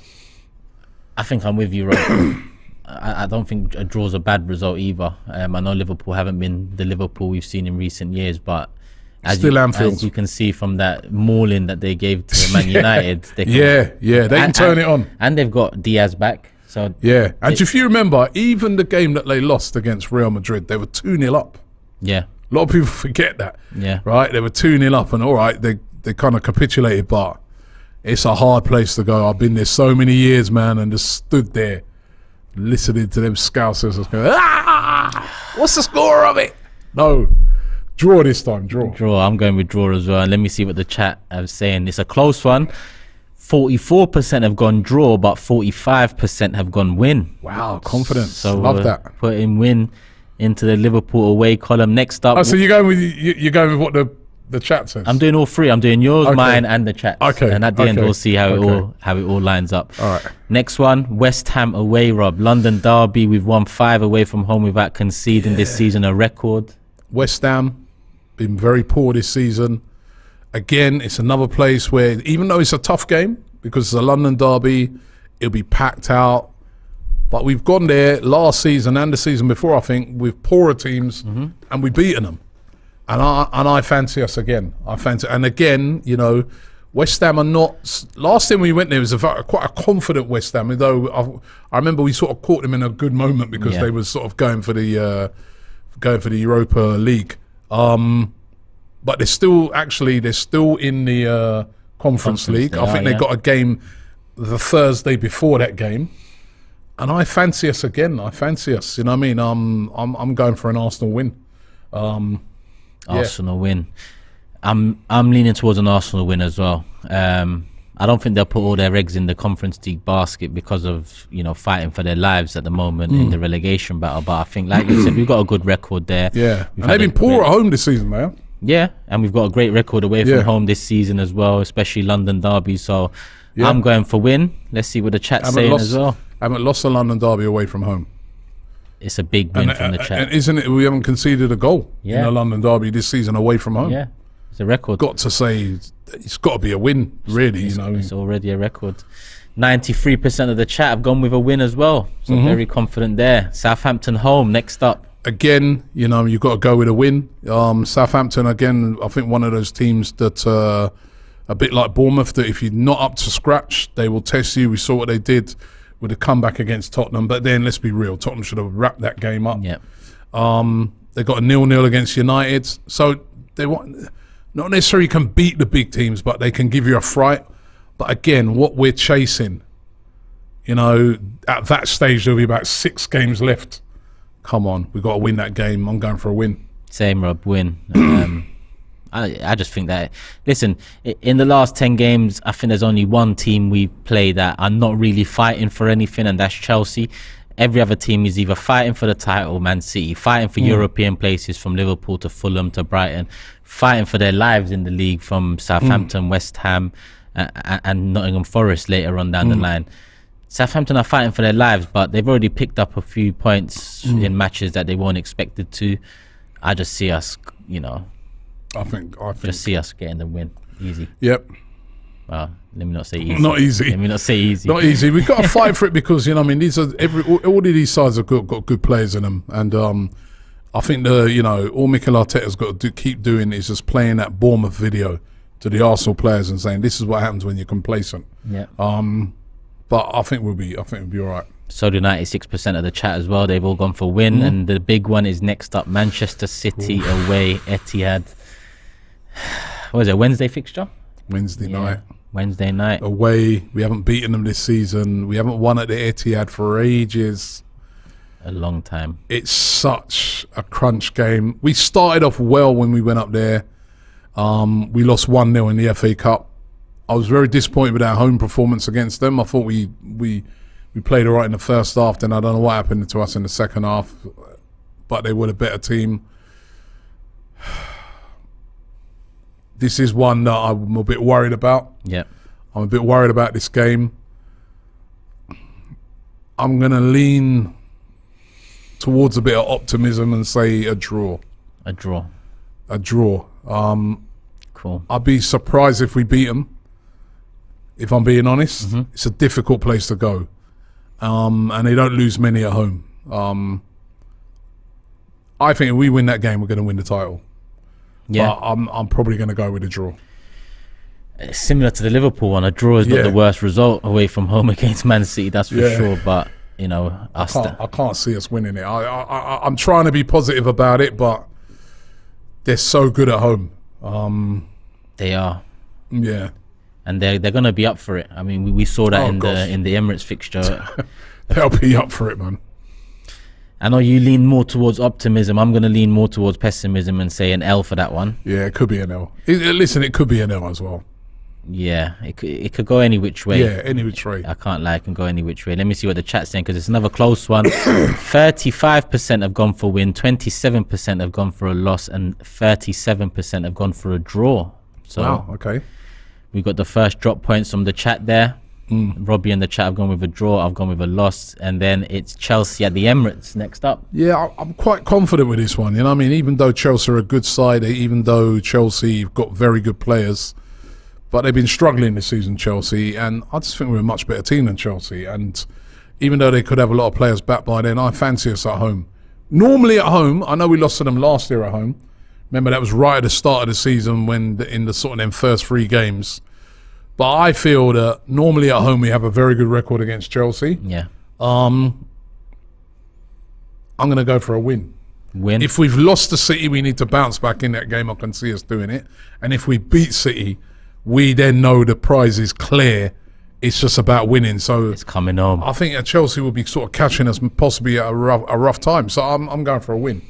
I think I'm with you, Rob. I don't think a draw's a bad result either. I know Liverpool haven't been the Liverpool we've seen in recent years, but as you can see from that mauling that they gave to Man United, they can turn it on. And they've got Diaz back. So yeah, and if you remember, even the game that they lost against Real Madrid, they were 2-0 up. Yeah. A lot of people forget that. Yeah. Right? They were 2-0 up, and all right, they kind of capitulated, but it's a hard place to go. I've been there so many years, man, and just stood there listening to them Scousers just going, what's the score of it? No. Draw this time, draw. I'm going with draw as well. And let me see what the chat is saying. It's a close one. 44% have gone draw, but 45% have gone win. Wow, confidence. So love that. Putting win into the Liverpool away column. Next up. Oh, so you're going with what the chat says? I'm doing all three. I'm doing yours, mine, and the chat. Okay. And at the end, we'll see how it all lines up. All right. Next one, West Ham away, Rob. London derby. We've won 5 away from home without conceding this season, a record. West Ham been very poor this season. Again, it's another place where, even though it's a tough game because it's a London derby, it'll be packed out. But we've gone there last season and the season before, I think, with poorer teams, and we've beaten them. And I fancy us again. And again, West Ham are not. Last time we went there was quite a confident West Ham. Although I remember we sort of caught them in a good moment because they were sort of going for the Europa League. But they're still in the Conference League. I think they got a game the Thursday before that game. And I fancy us again. I fancy us. You know what I mean? I'm going for an Arsenal win. Arsenal win. I'm leaning towards an Arsenal win as well. I don't think they'll put all their eggs in the Conference League basket because of fighting for their lives at the moment in the relegation battle. But I think, like you said, we've got a good record there. Yeah, and they've been poor at home this season, man. Yeah, and we've got a great record away from home this season as well, especially London derby. So I'm going for win. Let's see what the chat's saying as well. Haven't lost the London derby away from home. It's a big win from the chat. And isn't it? We haven't conceded a goal in the London derby this season away from home. Yeah, it's a record. Got to say, it's got to be a win, really. It's already a record. 93% of the chat have gone with a win as well. So very confident there. Southampton home next up. Again, you've got to go with a win. Southampton, again, I think one of those teams that a bit like Bournemouth, that if you're not up to scratch, they will test you. We saw what they did with a comeback against Tottenham. But then, let's be real, Tottenham should have wrapped that game up. Yeah. They got a 0-0 against United. So they not necessarily can beat the big teams, but they can give you a fright. But again, what we're chasing, at that stage, there'll be about 6 games left. Come on, we've got to win that game. I'm going for a win. Same, Rob, win. I just think that, listen, in the last 10 games, I think there's only one team we play that are not really fighting for anything, and that's Chelsea. Every other team is either fighting for the title, Man City, fighting for European places from Liverpool to Fulham to Brighton, fighting for their lives in the league from Southampton, West Ham, and Nottingham Forest later on down the line. Southampton are fighting for their lives, but they've already picked up a few points in matches that they weren't expected to. I just see us, I think just see us getting the win. Easy. Yep. Well, let me not say easy. Not easy. Let me not say easy. Not easy. We've got to fight for it because these are all of these sides have got good players in them, and I think all Mikel Arteta's got to keep doing is just playing that Bournemouth video to the Arsenal players and saying this is what happens when you're complacent. Yeah. But I think we'll be all right. So do 96% of the chat as well. They've all gone for win, and the big one is next up: Manchester City away, Etihad. What is it? Wednesday fixture? Wednesday night away. We haven't beaten them this season. We haven't won at the Etihad for ages. A long time. It's such a crunch game. We started off well when we went up there. We lost 1-0 in the FA Cup. I was very disappointed with our home performance against them. I thought we played all right in the first half. Then I don't know what happened to us in the second half, but they were a better team. This is one that I'm a bit worried about. Yeah, I'm a bit worried about this game. I'm going to lean towards a bit of optimism and say a draw. A draw. Cool. I'd be surprised if we beat them. If I'm being honest, it's a difficult place to go, and they don't lose many at home. I think if we win that game, we're going to win the title. Yeah, but I'm probably going to go with a draw. Similar to the Liverpool one, a draw is not the worst result away from home against Man City, that's for sure. But I can't see us winning it. I'm trying to be positive about it, but they're so good at home. They are. Yeah. And they're going to be up for it. I mean, we saw that in the Emirates fixture. They'll be up for it, man. I know you lean more towards optimism. I'm going to lean more towards pessimism and say an L for that one. Yeah, it could be an L. Listen, it could be an L as well. Yeah, it could go any which way. Yeah, any which way. I can't lie, it can go any which way. Let me see what the chat's saying, because it's another close one. 35% have gone for win, 27% have gone for a loss, and 37% have gone for a draw. So wow, okay. We got the first drop points from the chat there. Robbie and the chat have gone with a draw. I've gone with a loss, and then it's Chelsea at the Emirates next up. Yeah, I'm quite confident with this one. Even though Chelsea are a good side, even though Chelsea have got very good players, but they've been struggling this season, Chelsea, and I just think we're a much better team than Chelsea. And even though they could have a lot of players back by then, I fancy us at home. Normally at home, I know we lost to them last year at home. Remember, that was right at the start of the season when in the sort of them first 3 games. But I feel that normally at home we have a very good record against Chelsea. Yeah. I'm going to go for a win. Win. If we've lost to City, we need to bounce back in that game. I can see us doing it. And if we beat City, we then know the prize is clear. It's just about winning. So it's coming home. I think Chelsea will be sort of catching us possibly at a rough time. So I'm going for a win.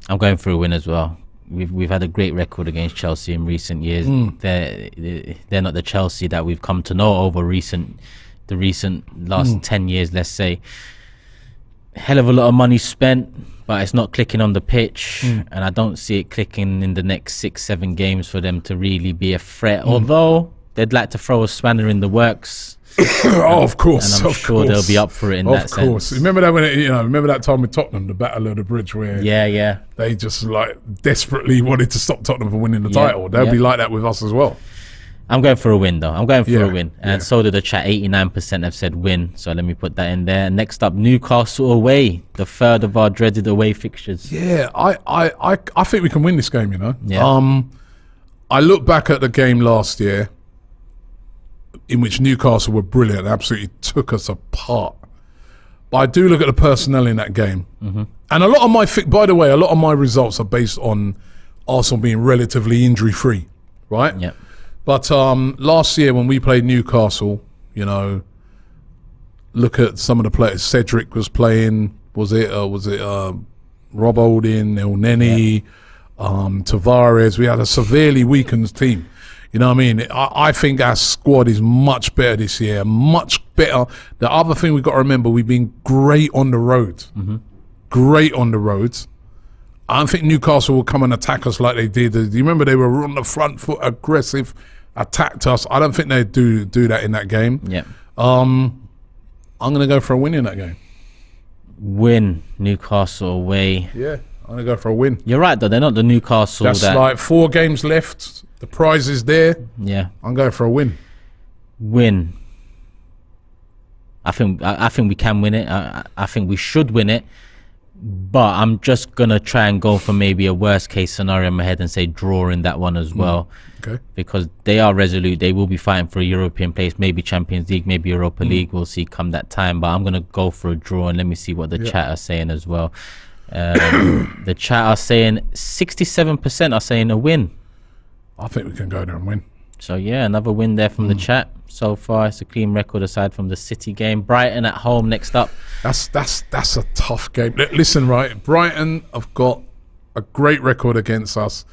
I'm going for a win as well. We've had a great record against Chelsea in recent years. They're not the Chelsea that we've come to know over the recent last 10 years, let's say. Hell of a lot of money spent, but it's not clicking on the pitch, and I don't see it clicking in the next 6-7 games for them to really be a threat. Although they'd like to throw a spanner in the works. Oh, of course. And I'm sure they'll be up for it in that sense. Of course. Remember that remember that time with Tottenham, the Battle of the Bridge, where they just like desperately wanted to stop Tottenham from winning the title. They'll be like that with us as well. I'm going for a win, though. I'm going for a win. And so did the chat. 89% have said win. So let me put that in there. Next up, Newcastle away. The third of our dreaded away fixtures. Yeah, I think we can win this game, Yeah. I look back at the game last year in which Newcastle were brilliant, absolutely took us apart. But I do look at the personnel in that game. Mm-hmm. And a lot of my results are based on Arsenal being relatively injury-free, right? Yeah. But last year when we played Newcastle, look at some of the players. Cedric was playing. Was it Rob Holding, El Neni, Tavares? We had a severely weakened team. You know what I mean? I think our squad is much better this year. Much better. The other thing we've got to remember, we've been great on the road. Mm-hmm. Great on the roads. I don't think Newcastle will come and attack us like they did. Do you remember they were on the front foot, aggressive, attacked us? I don't think they do that in that game. Yeah. I'm going to go for a win in that game. Win, Newcastle away. Yeah, I'm going to go for a win. You're right, though. They're not the Newcastle. That's like 4 games left. The prize is there. Yeah. I'm going for a win. Win. I think we can win it. I think we should win it. But I'm just going to try and go for maybe a worst case scenario in my head and say draw in that one as well. Okay. Because they are resolute. They will be fighting for a European place, maybe Champions League, maybe Europa League. We'll see come that time. But I'm going to go for a draw, and let me see what the chat are saying as well. The chat are saying 67% are saying a win. I think we can go there and win. So, yeah, another win there from the chat. So far, it's a clean record aside from the City game. Brighton at home next up. That's a tough game. Listen, right, Brighton have got a great record against us.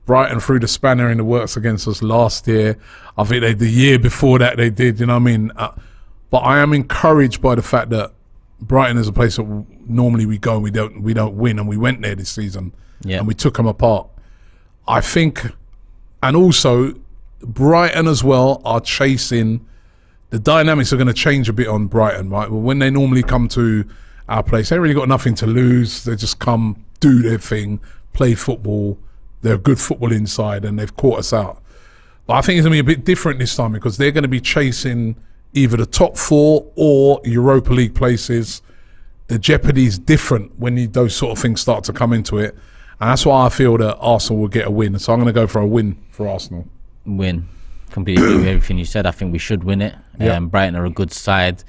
Brighton threw the spanner in the works against us last year. I think the year before that they did, you know what I mean? But I am encouraged by the fact that Brighton is a place that normally we go and we don't win, and we went there this season and we took them apart. I think, and also Brighton as well are chasing. The dynamics are going to change a bit on Brighton, right? Well, when they normally come to our place, they really got nothing to lose. They just come, do their thing, play football. They're good football inside, and they've caught us out. But I think it's going to be a bit different this time because they're going to be chasing either the top 4 or Europa League places. The jeopardy is different when those sort of things start to come into it. And that's why I feel that Arsenal will get a win. So I'm going to go for a win for Arsenal. Win. Completely agree with everything you said. I think we should win it. Brighton are a good side,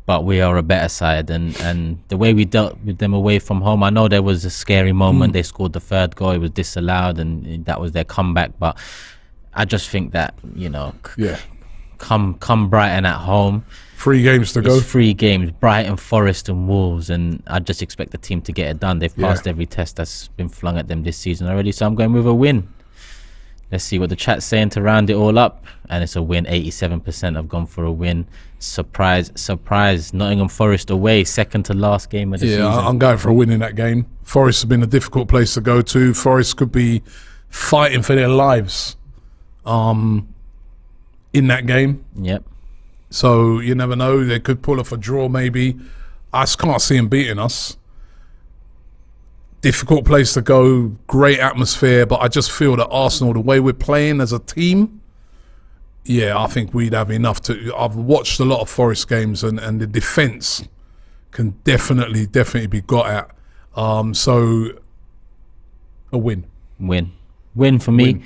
but we are a better side. And the way we dealt with them away from home, I know there was a scary moment. They scored the 3rd goal. It was disallowed, and that was their comeback. But I just think that, come Brighton at home. 3 games to go. 3 games, Brighton, Forest and Wolves, and I just expect the team to get it done. They've passed every test that's been flung at them this season already, so I'm going with a win. Let's see what the chat's saying to round it all up, and it's a win. 87% have gone for a win. Surprise, surprise. Nottingham Forest away, second to last game of the season. I'm going for a win in that game. Forest has been a difficult place to go to. Forest could be fighting for their lives in that game. Yep. So you never know. They could pull off a draw maybe. I just can't see them beating us. Difficult place to go, great atmosphere, but I just feel that Arsenal, the way we're playing as a team, I think we'd have enough to. I've watched a lot of Forest games, and the defence can definitely be got at. So a win. Win for me.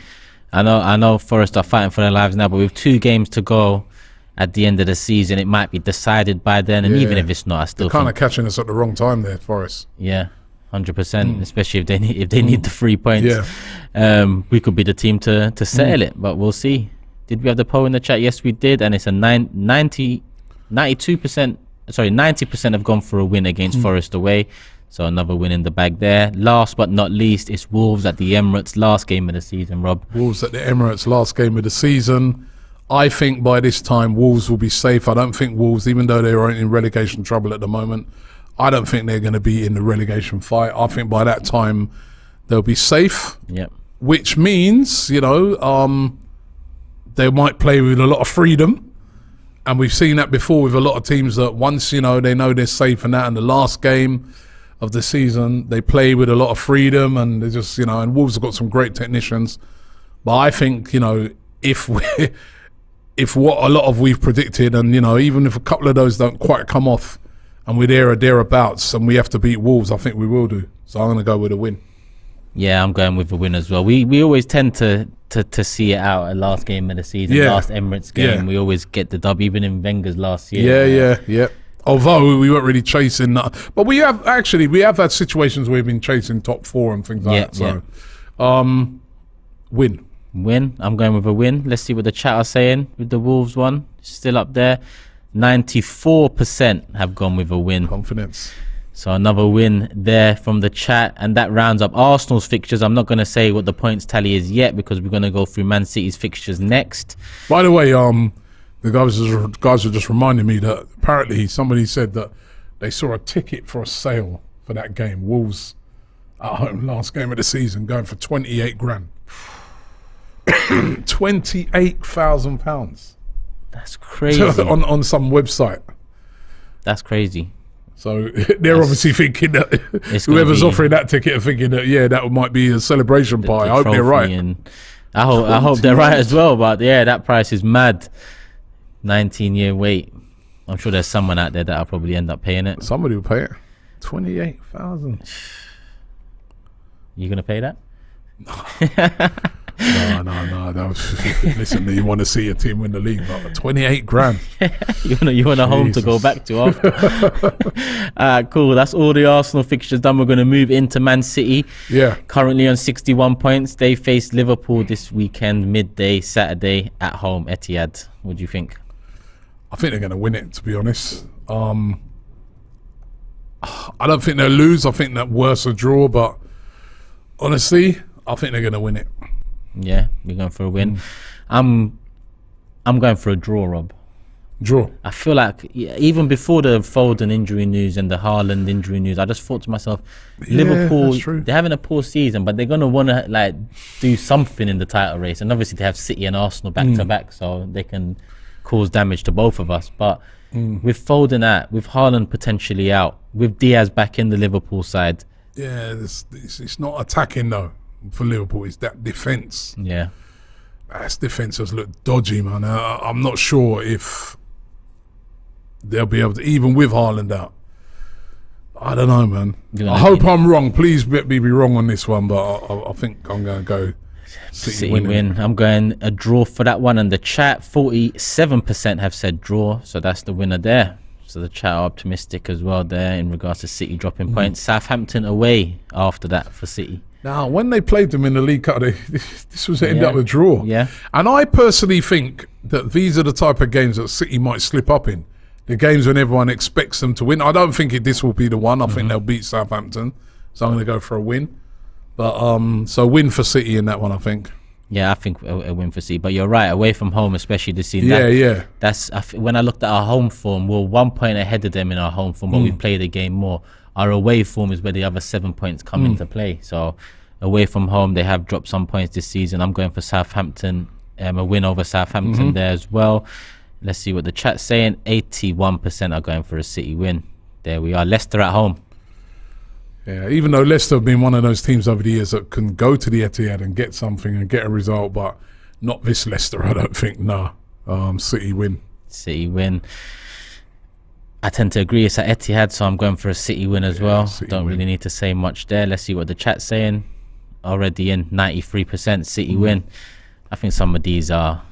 I know Forest are fighting for their lives now, but with 2 games to go at the end of the season, it might be decided by then, and even if it's not, I still kind of catching us at the wrong time there, Forest. Yeah. 100%, especially if they need the 3 points. We could be the team to settle it, but we'll see. Did we have the poll in the chat? Yes, we did, and it's a 90% have gone for a win against Forest away, so another win in the bag there. Last but not least, it's Wolves at the Emirates, last game of the season, Rob. Wolves at the Emirates, last game of the season. I think by this time Wolves will be safe. I don't think Wolves, even though they are in relegation trouble at the moment, I don't think they're going to be in the relegation fight. I think by that time they'll be safe. Yep. Which means, they might play with a lot of freedom. And we've seen that before with a lot of teams that once, they know they're safe and that, and the last game of the season, they play with a lot of freedom, and they just, and Wolves have got some great technicians. But I think, if what a lot of we've predicted, and, even if a couple of those don't quite come off and we're there or thereabouts and we have to beat Wolves, I think we will do. So I'm going to go with a win. Yeah, I'm going with a win as well. We always tend to see it out at last game of the season, last Emirates game. We always get the dub, even in Wenger's last year. Yeah. Although we weren't really chasing that. But we have had situations where we've been chasing top 4 and things like that. So, win. I'm going with a win. Let's see what the chat are saying with the Wolves one. Still up there. 94% have gone with a win. Confidence. So another win there from the chat, and that rounds up Arsenal's fixtures. I'm not going to say what the points tally is yet because we're going to go through Man City's fixtures next. By the way, the guys were just reminding me that apparently somebody said that they saw a ticket for a sale for that game, Wolves at home, last game of the season, going for 28 grand. £28,000. That's crazy. on some website. That's crazy. So they're obviously thinking that whoever's offering that ticket are thinking that that might be a celebration pie. I hope they're right. And I hope they're right as well. But that price is mad. 19-year wait. I'm sure there's someone out there that'll probably end up paying it. Somebody will pay it. 28,000. You gonna pay that? No. Listen, you want to see your team win the league, but 28 grand. you want a home to go back to after. Cool. That's all the Arsenal fixtures done. We're going to move into Man City. Yeah. Currently on 61 points. They face Liverpool this weekend, midday, Saturday at home, Etihad. What do you think? I think they're going to win it, to be honest. I don't think they'll lose. I think that worse a draw, but honestly, I think they're going to win it. Yeah, you're going for a win. I'm going for a draw, Rob. Draw. I feel like even before the Foden injury news and the Haaland injury news, I just thought to myself, Liverpool, they're having a poor season, but they're going to want to do something in the title race. And obviously they have City and Arsenal back to back, so they can cause damage to both of us. But with Foden out, with Haaland potentially out, with Diaz back in the Liverpool side. Yeah, it's not attacking though. For Liverpool, is that defence. Yeah, that defence has looked dodgy, man. I'm not sure if they'll be able to, even with Haaland out. I don't know, man. I hope I'm wrong. Please let me be wrong on this one, but I think I'm going to go City win. I'm going a draw for that one. And the chat, 47% have said draw, so that's the winner there. So the chat are optimistic as well there in regards to City dropping points. Southampton away after that for City. Now, when they played them in the League Cup, this was ended up a draw. Yeah. And I personally think that these are the type of games that City might slip up in. The games when everyone expects them to win. I don't think this will be the one. I think they'll beat Southampton. So I'm going to go for a win. But so win for City in that one, I think. Yeah, I think a win for City. But you're right, away from home, especially this season. Yeah. That's when I looked at our home form, we're 1 point ahead of them in our home form, but we've played the game more. Our away form is where the other 7 points come into play. So away from home, they have dropped some points this season. I'm going for Southampton, a win over Southampton there as well. Let's see what the chat's saying. 81% are going for a City win. There we are. Leicester at home. Yeah, even though Leicester have been one of those teams over the years that can go to the Etihad and get something and get a result, but not this Leicester, I don't think. No. City win. City win. I tend to agree. It's at Etihad, so I'm going for a City win as well. Don't really need to say much there. Let's see what the chat's saying. Already in 93% City win. I think some of these are...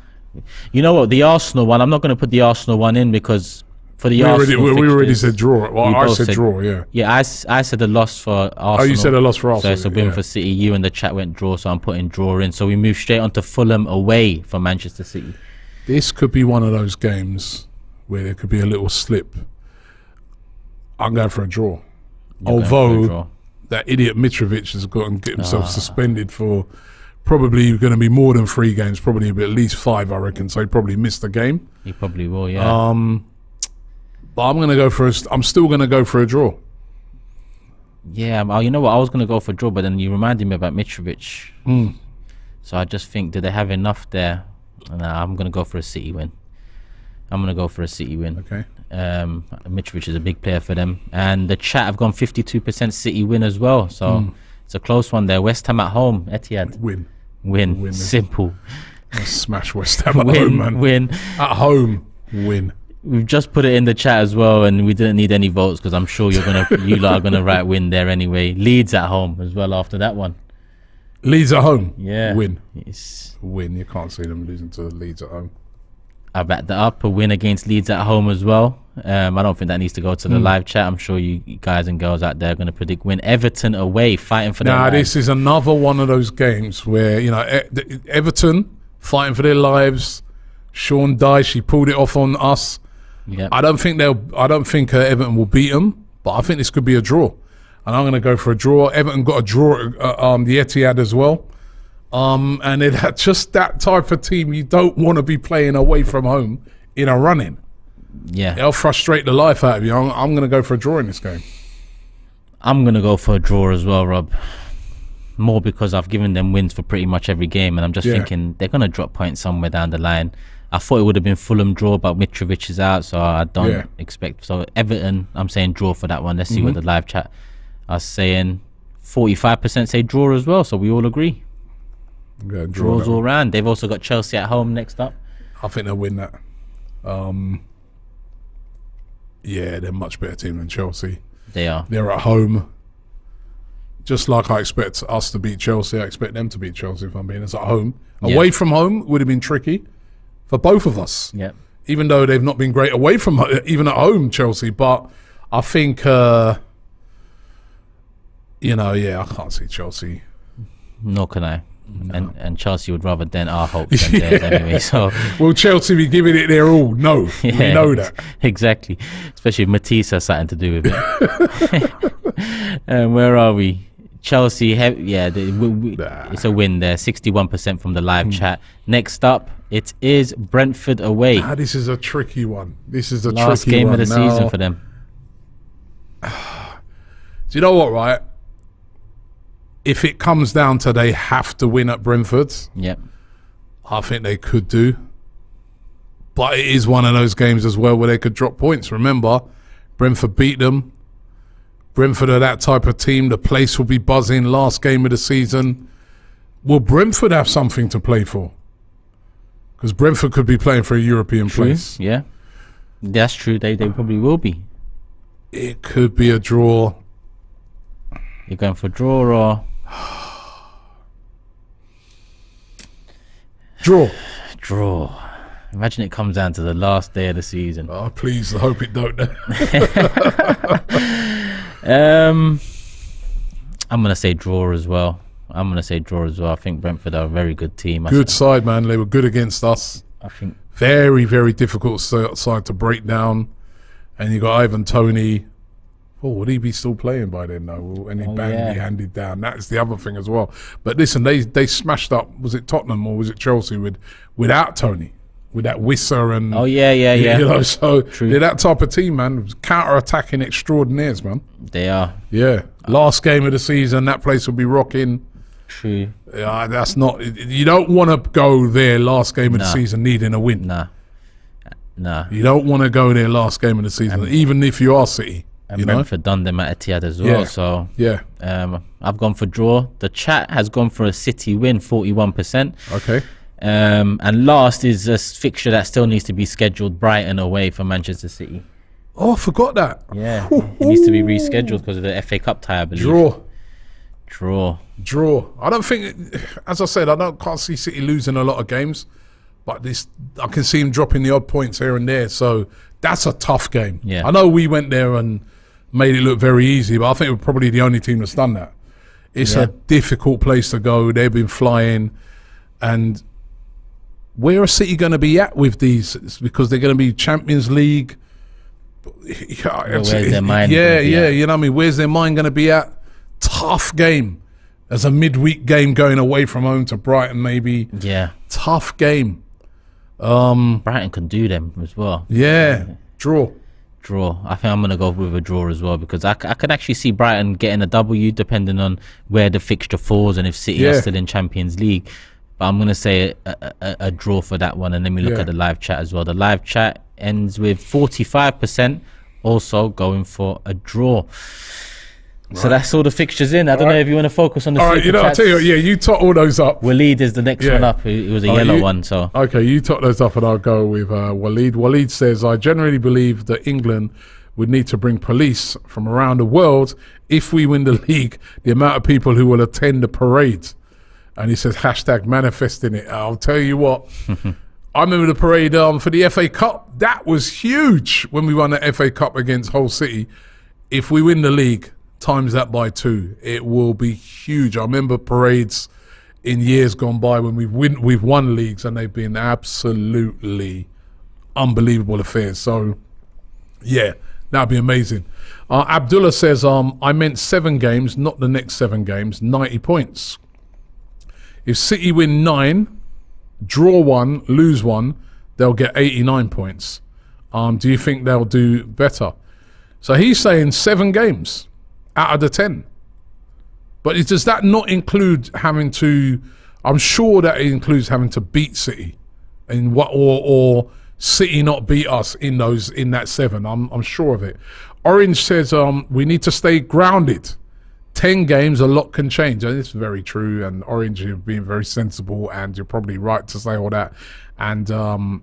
You know what? The Arsenal one, I'm not going to put the Arsenal one in because for the Arsenal we already said draw. Well, I said draw, yeah. Yeah, I said a loss for Arsenal. Oh, you said a loss for Arsenal. So it's a win for City. You and the chat went draw, so I'm putting draw in. So we move straight on to Fulham away for Manchester City. This could be one of those games where there could be a little slip. I'm going for a draw. Although that idiot Mitrovic has got and get himself suspended for probably going to be more than 3 games, probably at least 5, I reckon. So he probably missed the game. He probably will, yeah. But I'm going to go for I'm still going to go for a draw. Yeah, you know what? I was going to go for a draw, but then you reminded me about Mitrovic. So I just think, do they have enough there? Nah, I'm going to go for a City win. Okay. Mitrovic is a big player for them. And the chat have gone 52% City win as well. So it's a close one there. West Ham at home, Etihad. Win. Simple. Smash West Ham at home, man. Win. At home, win. We've just put it in the chat as well, and we didn't need any votes because I'm sure you lot are gonna write win there anyway. Leeds at home as well after that one. Leeds at home, win. Win. You can't see them losing to Leeds at home. I backed that up, a win against Leeds at home as well. I don't think that needs to go to the live chat. I'm sure you guys and girls out there are going to predict win. Everton away, fighting for their lives. This is another one of those games where, Everton fighting for their lives. Sean Dyche, he pulled it off on us. Yep. I don't think Everton will beat them, but I think this could be a draw. And I'm going to go for a draw. Everton got a draw at the Etihad as well. And it's just that type of team you don't want to be playing away from home in a run-in. Yeah. They'll frustrate the life out of you. I'm going to go for a draw in this game. I'm going to go for a draw as well, Rob. More because I've given them wins for pretty much every game, and I'm just thinking they're going to drop points somewhere down the line. I thought it would have been Fulham draw, but Mitrovic is out, so I don't expect. So Everton, I'm saying draw for that one. Let's see what the live chat are saying. 45% say draw as well, so we all agree. Yeah, draws all round. They've also got Chelsea at home next up. I think they'll win that. They're a much better team than Chelsea. They are. They're at home. Just like I expect us to beat Chelsea, I expect them to beat Chelsea, if I'm being honest, at home. Away from home would have been tricky for both of us. Yeah. Even though they've not been great away from even at home, Chelsea. But I think, I can't see Chelsea. Nor can I. No. And Chelsea would rather dent our hopes than theirs anyway. So will Chelsea be giving it their all? No, we know that. Exactly. Especially if Matisse has something to do with it. Where are we? Chelsea, it's a win there. 61% from the live chat. Next up, it is Brentford away. This is a tricky one. Last game of the season for them. Do you know what, right? If it comes down to they have to win at Brentford, I think they could do. But it is one of those games as well where they could drop points. Remember, Brentford beat them. Brentford are that type of team. The place will be buzzing. Last game of the season. Will Brentford have something to play for? Because Brentford could be playing for a European place. Yeah, that's true. They probably will be. It could be a draw. You're going for draw or... Draw. Imagine it comes down to the last day of the season. Oh, please, I hope it don't. I'm going to say draw as well. I think Brentford are a very good team. Good side, man. They were good against us. I think very, very difficult side to break down. And you got Ivan Toney. Oh, would he be still playing by then, though? Will any bang be handed down? That's the other thing as well. But listen, they smashed up, was it Tottenham or was it Chelsea without Toney? With that Wissa and... So true. They're that type of team, man. Counter-attacking extraordinaires, man. They are. Yeah. Last game of the season, that place will be rocking. True. That's not... You don't want to go there last game of the season needing a win. Nah. You don't want to go there last game of the season, even if you are City. And Brentford done them at Etihad as well. So I've gone for draw. The chat has gone for a City win, 41%. Okay. And last is a fixture that still needs to be scheduled, Brighton away for Manchester City. Oh, I forgot that. Yeah, it needs to be rescheduled because of the FA Cup tie, I believe. Draw. I don't think, as I said, can't see City losing a lot of games, but I can see him dropping the odd points here and there. So that's a tough game. Yeah. I know we went there and made it look very easy, but I think we're probably the only team that's done that. It's a difficult place to go. They've been flying, and where are City going to be at with these? It's because they're going to be Champions League. Where's their mind? You know what I mean? Where's their mind going to be at? Tough game. As a midweek game going away from home to Brighton, maybe. Yeah. Tough game. Brighton can do them as well. Yeah. Draw. I think I'm going to go with a draw as well, because I could actually see Brighton getting a W depending on where the fixture falls and if City are still in Champions League. but I'm going to say a draw for that one. And then we look at the live chat as well. The live chat ends with 45% also going for a draw. So that's all the fixtures in. I don't know if you want to focus on the all right, super I'll chats. tell you what, you tot all those up. Waleed is the next one up. It was a yellow one. So okay, you tot those up and I'll go with Waleed. Waleed says, I generally believe that England would need to bring police from around the world if we win the league, the amount of people who will attend the parade. And he says, hashtag manifesting it. I'll tell you what, I remember the parade for the FA Cup. That was huge when we won the FA Cup against Hull City. If we win the league, times that by 2, it will be huge. I remember parades in years gone by when we've won leagues and they've been absolutely unbelievable affairs. So, yeah, that'd be amazing. Abdullah says, I meant 7 games, not the next 7 games, 90 points. If City win 9, draw 1, lose 1, they'll get 89 points. Do you think they'll do better? So he's saying 7 games out of the 10. But does that not include having to, I'm sure that it includes having to beat City and or City not beat us in that 7. I'm sure of it. Orange says we need to stay grounded. 10 games, a lot can change. And it's very true. And Orange, you've been very sensible and you're probably right to say all that. And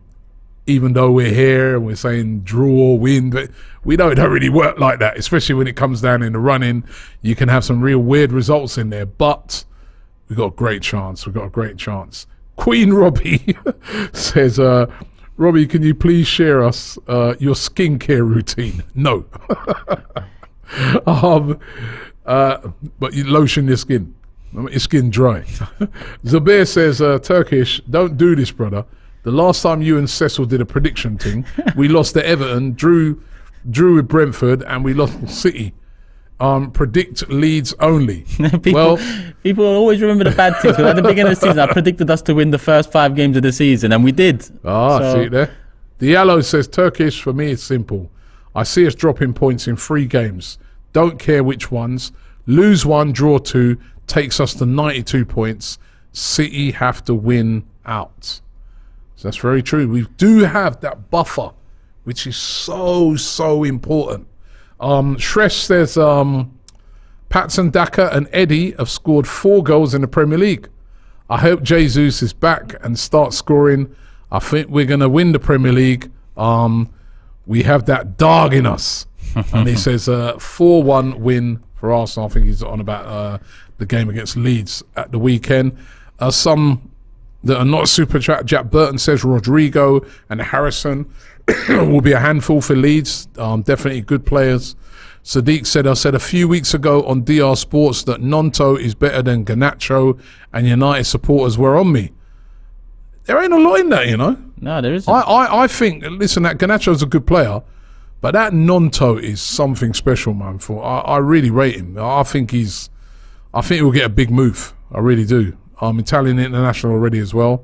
even though we're here and we're saying draw, win, but we know it don't really work like that, especially when it comes down in the running. You can have some real weird results in there, but we've got a great chance. Queen Robbie says, Robbie, can you please share us your skincare routine? No. But you lotion your skin. Your skin dry. Zubair says, Turkish, don't do this, brother. The last time you and Cecil did a prediction thing, we lost to Everton, drew with Brentford, and we lost to City. Predict Leeds only. people always remember the bad things. At the beginning of the season, I predicted us to win the first 5 games of the season, and we did. See it there. Diallo says, Turkish, for me, it's simple. I see us dropping points in 3 games. Don't care which ones. Lose 1, draw 2, takes us to 92 points. City have to win out. So that's very true. We do have that buffer, which is so important. Shresh says, Patson, Daka and Eddie have scored 4 goals in the Premier League. I hope Jesus is back and starts scoring. I think we're going to win the Premier League. We have that dog in us. And he says 4-1 win for Arsenal. I think he's on about the game against Leeds at the weekend. Some that are not super chat. Jack Burton says Rodrigo and Harrison will be a handful for Leeds. Definitely good players. Sadiq said, I said a few weeks ago on DR Sports that Nonto is better than Garnacho, and United supporters were on me. There ain't a lot in that, you know. No, there isn't. I think, listen, that Garnacho's a good player, but that Nonto is something special, man. I really rate him. I think he'll get a big move. I really do. Italian international already as well.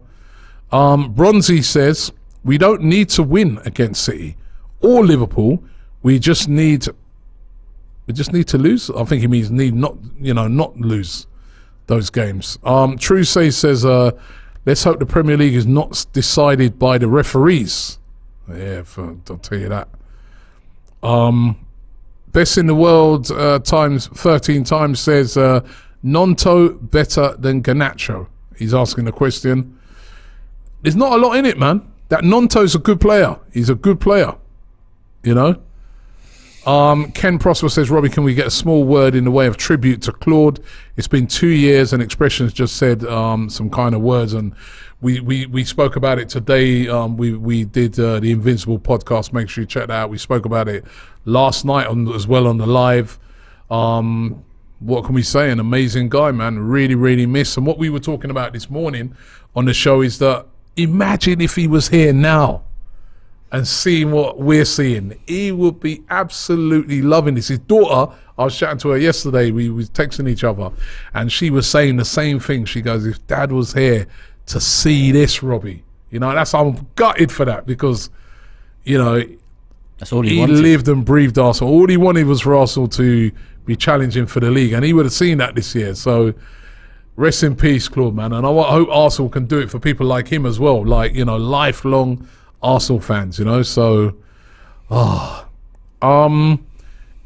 Bronzy says, we don't need to win against City or Liverpool. We just need to lose. I think he means not lose those games. True says, let's hope the Premier League is not decided by the referees. Yeah, I'll tell you that. Best in the world times 13 times says, Nonto better than Garnacho. He's asking the question. There's not a lot in it, man. That Nonto's a good player. He's a good player. You know? Ken Prosper says, Robbie, can we get a small word in the way of tribute to Claude? It's been 2 years and Expressions just said some kind of words, and we spoke about it today. We did the Invincible podcast. Make sure you check that out. We spoke about it last night as well on the live. What can we say? An amazing guy, man. Really, really miss. And what we were talking about this morning on the show is that imagine if he was here now and seeing what we're seeing. He would be absolutely loving this. His daughter, I was chatting to her yesterday, we was texting each other, and she was saying the same thing. She goes, if Dad was here to see this, Robbie, I'm gutted for that, because, that's all he wanted. Lived and breathed Arsenal. All he wanted was for Arsenal to be challenging for the league, and he would have seen that this year. So, Rest in peace, Claude, man. And I hope Arsenal can do it for people like him as well. Like, you know, lifelong Arsenal fans, you know. So,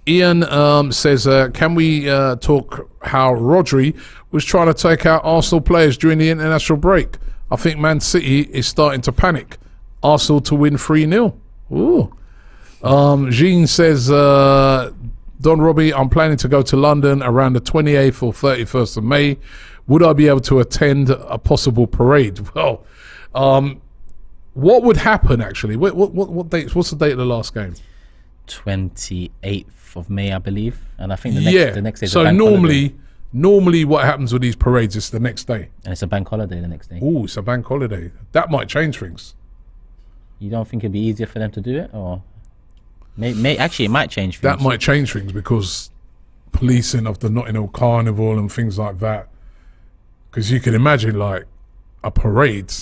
Ian says, can we talk how Rodri was trying to take out Arsenal players during the international break? I think Man City is starting to panic. Arsenal to win 3-0. Ooh. Jean says, Don Robbie, I'm planning to go to London around the 28th or 31st of May. Would I be able to attend a possible parade? Well, what would happen actually? What dates? What's the date of the last game? 28th of May, I believe. And I think the next day is so a bank holiday. normally what happens with these parades is the next day. And it's a bank holiday the next day. Oh, it's a bank holiday. That might change things. You don't think it'd be easier for them to do it? Or actually, it might change things. That might change things because policing of the Nottingham Carnival and things like that. Because you can imagine, like, a parade.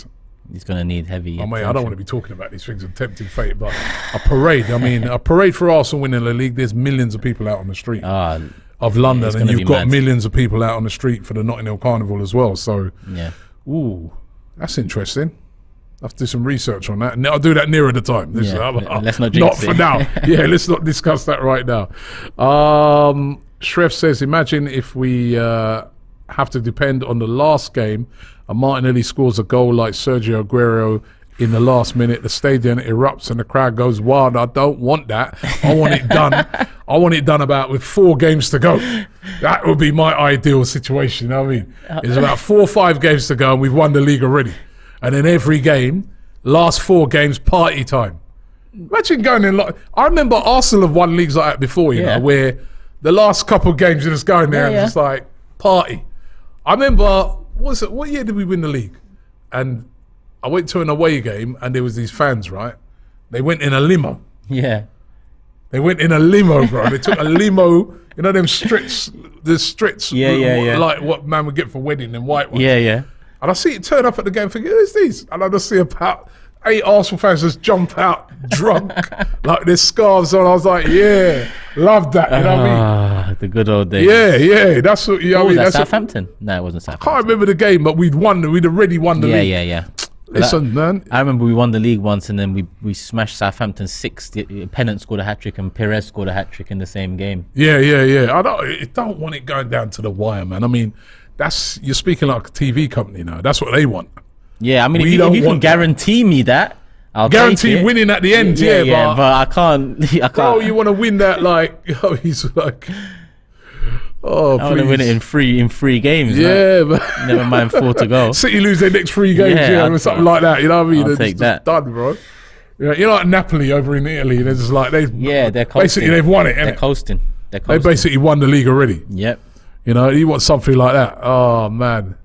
It's going to need heavy. I mean, I don't want to be talking about these things and tempting fate, but a parade. I mean, a parade for Arsenal winning the league. There's millions of people out on the street of London, and you've got millions of people out on the street for the Nottingham Carnival as well. So, ooh, that's interesting. I have to do some research on that. And I'll do that nearer the time. Let's not jinx not it. for now. Yeah, let's not discuss that right now. Shref says, imagine if we have to depend on the last game and Martinelli scores a goal like Sergio Aguero in the last minute, the stadium erupts and the crowd goes wild. I don't want that. I want it done. I want it done about with 4 games to go. That would be my ideal situation. You know what I mean? There's about 4 or 5 games to go and we've won the league already. And then every game, last 4 games, party time. Imagine going in like, I remember Arsenal have won leagues like that before, you know, where the last couple of games you're just going there and just like party. I remember, what year did we win the league? And I went to an away game and there was these fans, right? They went in a limo. Yeah. They went in a limo, bro. They took a limo, you know them Stritz, like what man would get for wedding and white ones. Yeah. And I see it turn up at the game thinking, who's these? And I just see about 8 Arsenal fans just jump out drunk, like their scarves on. I was like, yeah, love that. You know what I mean? The good old days. Yeah. That's what, you know what I mean? Was that Southampton? No, it wasn't Southampton. I can't remember the game, but we'd already won the league. Yeah. Listen, man. I remember we won the league once and then we smashed Southampton 6. Pennant scored a hat-trick and Perez scored a hat-trick in the same game. Yeah. I don't want it going down to the wire, man. I mean, you're speaking like a TV company now. That's what they want. Yeah, I mean, if you can guarantee me that, I'll guarantee take it. Winning at the end. Yeah, but I can't. Oh, you want to win that? Like, he's like, oh, I want to win it in 3 games. Yeah, but never mind 4 to go. City lose their next 3 games, or something like that. You know what I mean? I'll take that. Done, bro. You know, like Napoli over in Italy. They're just like they're coasting. Basically, they've won it. They're coasting. They basically won the league already. Yep. You know, you want something like that. Oh man,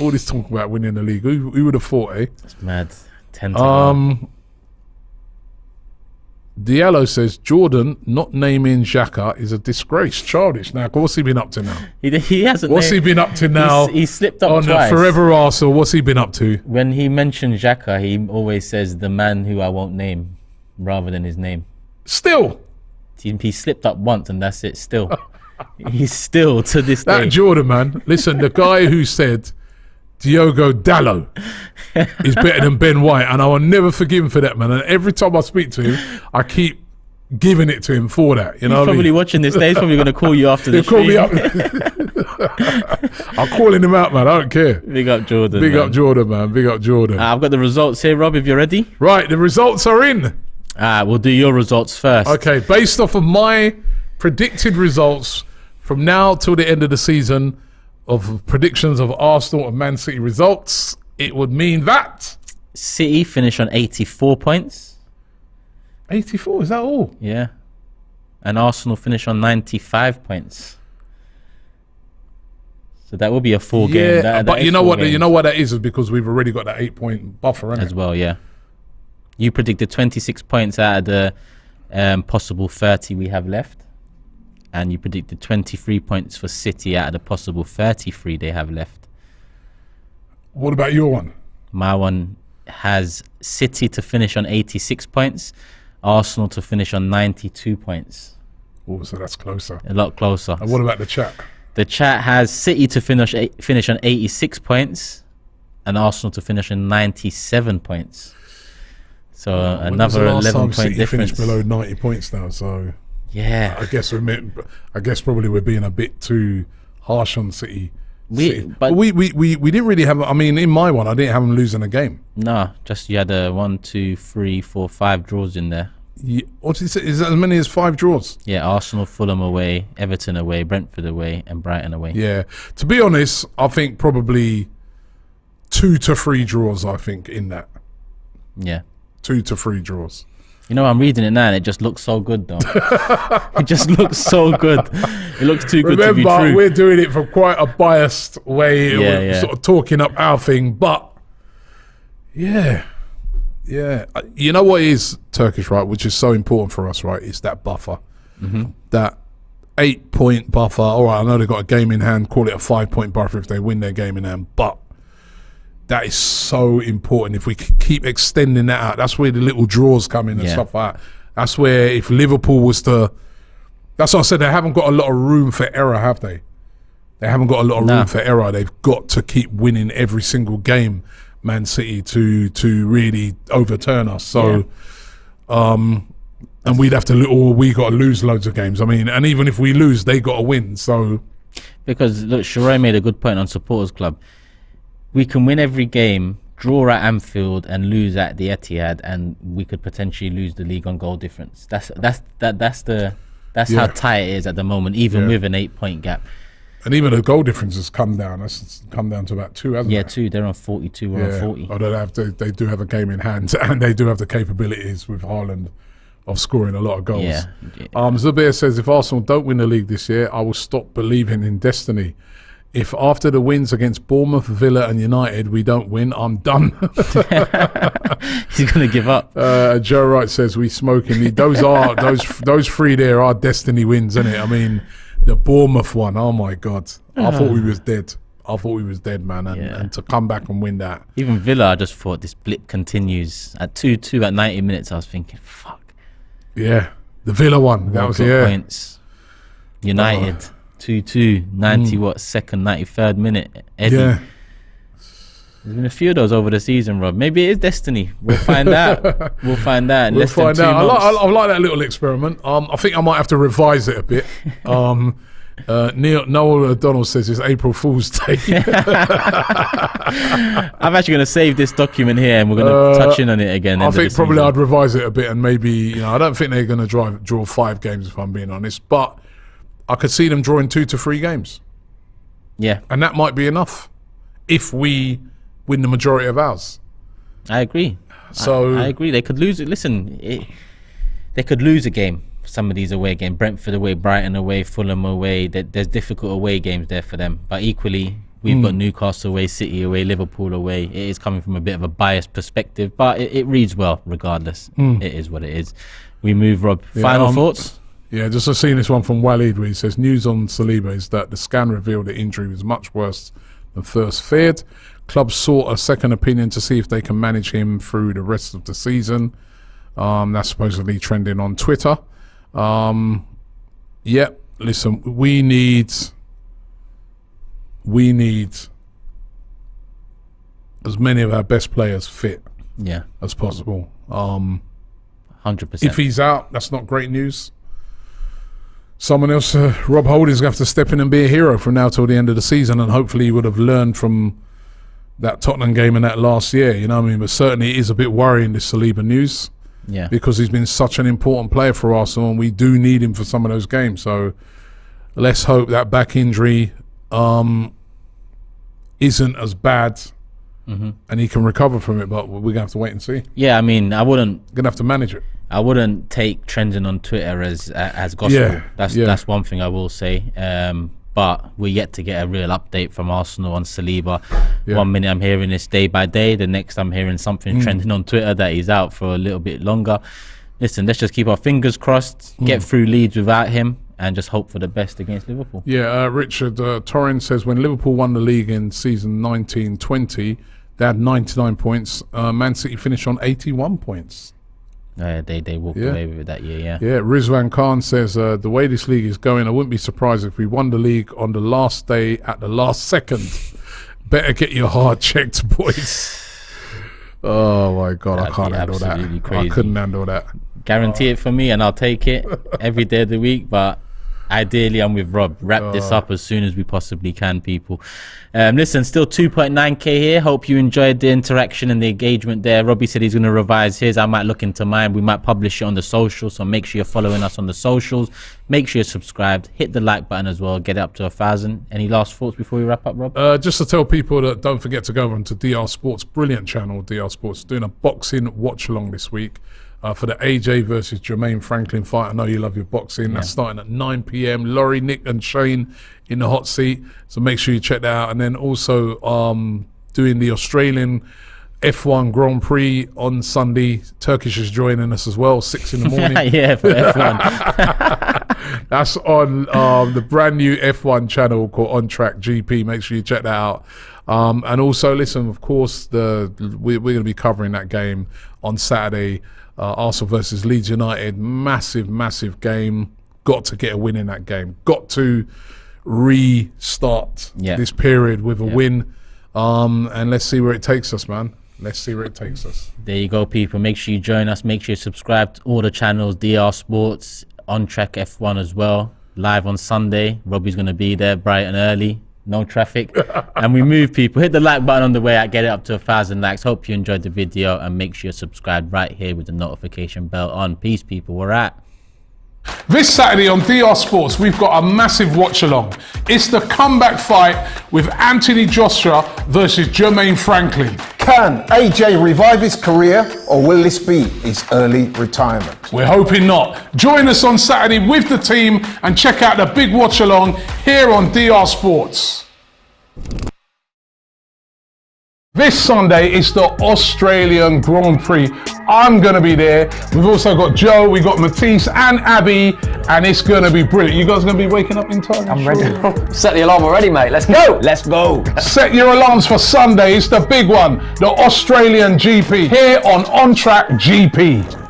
all this talk about winning the league. Who would have thought, eh? It's mad. 10 to 1. Diallo says Jordan not naming Xhaka is a disgrace. Childish. Now, what's he been up to now? He hasn't. What's he been up to now? He slipped up on twice. Forever Arsenal. What's he been up to? When he mentioned Xhaka, he always says the man who I won't name, rather than his name. Still, he slipped up once, and that's it. Still, he's still to this day. That Jordan, man. Listen, the guy who said Diogo Dallo is better than Ben White, and I will never forgive him for that, man. And every time I speak to him, I keep giving it to him for that. You know, he's probably watching this. He's probably going to call you after this. He'll call me up. I'm calling him out, man. I don't care. Big up Jordan. Big up Jordan, man. Big up Jordan. I've got the results here, Rob. If you're ready. Right, the results are in. We'll do your results first. Okay, based off of my predicted results from now till the end of the season of predictions of Arsenal and Man City results, it would mean that City finish on 84 points. 84, is that all? Yeah. And Arsenal finish on 95 points. So that will be a 4 game. But you know what? You know what that is because we've already got that 8-point buffer, innit? As well, yeah. You predicted 26 points out of the possible 30 we have left. And you predicted 23 points for City out of the possible 33 they have left. What about your one? My one has City to finish on 86 points, Arsenal to finish on 92 points. Oh, so that's closer. A lot closer. And what about the chat? The chat has City to finish on 86 points and Arsenal to finish on 97 points. So another 11-point difference. Finished below 90 points now, so yeah. I guess probably we're being a bit too harsh on City. We didn't really have. I mean, in my one, I didn't have them losing a game. No, just you had 1, 2, 3, 4, 5 draws in there. Yeah, what is it? Is that as many as 5 draws? Yeah, Arsenal, Fulham away, Everton away, Brentford away, and Brighton away. Yeah, to be honest, I think probably 2 to 3 draws. I think in that. Yeah, 2 to 3 draws. You know, I'm reading it now and it just looks so good, though. It just looks so good. It looks too good to be true. Remember, we're doing it from quite a biased way. We're sort of talking up our thing, but yeah. You know what is Turkish, right, which is so important for us, right, is that buffer. Mm-hmm. That 8-point buffer. All right, I know they've got a game in hand. Call it a 5-point buffer if they win their game in hand, but that is so important. If we keep extending that out, that's where the little draws come in and stuff like that. That's where if Liverpool was to... That's what I said, they haven't got a lot of room for error, have they? They haven't got a lot of room for error. They've got to keep winning every single game, Man City, to really overturn us. So, and we'd have to... Or we got to lose loads of games. I mean, and even if we lose, they got to win, so... Because, look, Sheree made a good point on Supporters Club. We can win every game, draw at Anfield, and lose at the Etihad, and we could potentially lose the league on goal difference. That's how tight it is at the moment, even with an 8-point gap. And even the goal difference has come down. That's come down to about 2, hasn't it? Yeah, 2. They're on 42. We're on 40. Although they do have a game in hand, and they do have the capabilities with Haaland of scoring a lot of goals. Yeah. Zubair says, if Arsenal don't win the league this year, I will stop believing in destiny. If after the wins against Bournemouth, Villa and United we don't win, I'm done. He's going to give up. Joe Wright says, we smoking. Those 3 there are destiny wins, isn't it? I mean, the Bournemouth one, oh my God. I thought we was dead. Man. And to come back and win that. Even Villa, I just thought this blip continues. At 2-2 at 90 minutes, I was thinking, fuck. Yeah, the Villa one. That was, points. United. 2-2, 93rd minute. Eddie. Yeah. There's been a few of those over the season, Rob. Maybe it is destiny. We'll find out. We'll find out in less than 2 months. I like that little experiment. I think I might have to revise it a bit. Noel O'Donnell says it's April Fool's Day. I'm actually going to save this document here and we're going to touch in on it again. I think probably I'd revise it a bit and maybe, I don't think they're going to draw 5 games if I'm being honest, but I could see them drawing 2 to 3 games. Yeah. And that might be enough if we win the majority of ours. I agree. So I agree. They could lose it. Listen, they could lose a game. Some of these away games, Brentford away, Brighton away, Fulham away. There's difficult away games there for them. But equally, we've got Newcastle away, City away, Liverpool away. It is coming from a bit of a biased perspective, but it reads well regardless. It is what it is. We move, Rob. Final thoughts? Yeah, just I've seen this one from Walid where he says, news on Saliba is that the scan revealed the injury was much worse than first feared. Clubs sought a second opinion to see if they can manage him through the rest of the season. That's supposedly trending on Twitter. Listen, we need as many of our best players fit as possible. 100%. If he's out, that's not great news. Someone else, Rob Holding's going to have to step in and be a hero from now till the end of the season, and hopefully he would have learned from that Tottenham game and that last year, you know what I mean? But certainly it is a bit worrying, this Saliba news, because he's been such an important player for Arsenal and we do need him for some of those games. So let's hope that back injury isn't as bad and he can recover from it, but we're going to have to wait and see. Yeah, I mean, going to have to manage it. I wouldn't take trending on Twitter as gospel. That's one thing I will say. But we're yet to get a real update from Arsenal on Saliba. 1 minute I'm hearing this day by day, the next I'm hearing something trending on Twitter that he's out for a little bit longer. Listen, let's just keep our fingers crossed, get through Leeds without him, and just hope for the best against Liverpool. Richard Torrin says, when Liverpool won the league in season 19-20, they had 99 points. Man City finished on 81 points. They walked away with it that year, yeah. Yeah, Rizwan Khan says, the way this league is going, I wouldn't be surprised if we won the league on the last day at the last second. Better get your heart checked, boys. Oh, my God, I can't handle that. Crazy. I couldn't handle that. Guarantee it for me, and I'll take it every day of the week, but ideally I'm with Rob. Wrap this up as soon as we possibly can, people. Listen, still 2.9k here. Hope you enjoyed the interaction and the engagement there. Robbie said he's going to revise his. I might look into mine. We might publish it on the socials, so make sure you're following us on the socials. Make sure you're subscribed. Hit the like button as well. Get it up to 1,000. Any last thoughts before we wrap up, Rob? Just to tell people that don't forget to go on to DR Sports, brilliant channel, DR Sports, doing a boxing watch along this week. For the AJ versus Jermaine Franklin fight. I know you love your boxing. That's starting at 9 p.m. Laurie, Nick and Shane in the hot seat. So make sure you check that out. And then also doing the Australian F1 Grand Prix on Sunday. Turkish is joining us as well, 6 in the morning. Yeah, for F1. That's on the brand new F1 channel called On Track GP. Make sure you check that out. And also, listen, of course, we're going to be covering that game on Saturday. Arsenal versus Leeds United, massive game. Got to get a win in that game. Got to restart this period with a win. And let's see where it takes us, man. Let's see where it takes us. There you go, people. Make sure you join us. Make sure you subscribe to all the channels. DR Sports, On Track F1 as well. Live on Sunday. Robbie's going to be there bright and early. No traffic. And we move, people. Hit the like button on the way out. Get it up to 1,000 likes. Hope you enjoyed the video, and make sure you're subscribed right here with the notification bell on. Peace, people. We're out. This Saturday on DR Sports, we've got a massive watch along. It's the comeback fight with Anthony Joshua versus Jermaine Franklin. Can AJ revive his career, or will this be his early retirement? We're hoping not. Join us on Saturday with the team and check out the big watch along here on DR Sports. This Sunday is the Australian Grand Prix. I'm going to be there. We've also got Joe, we've got Matisse and Abby, and it's going to be brilliant. You guys going to be waking up in time? I'm ready. Set the alarm already, mate. Let's go. Let's go. Set your alarms for Sunday. It's the big one, the Australian GP, here on Track GP.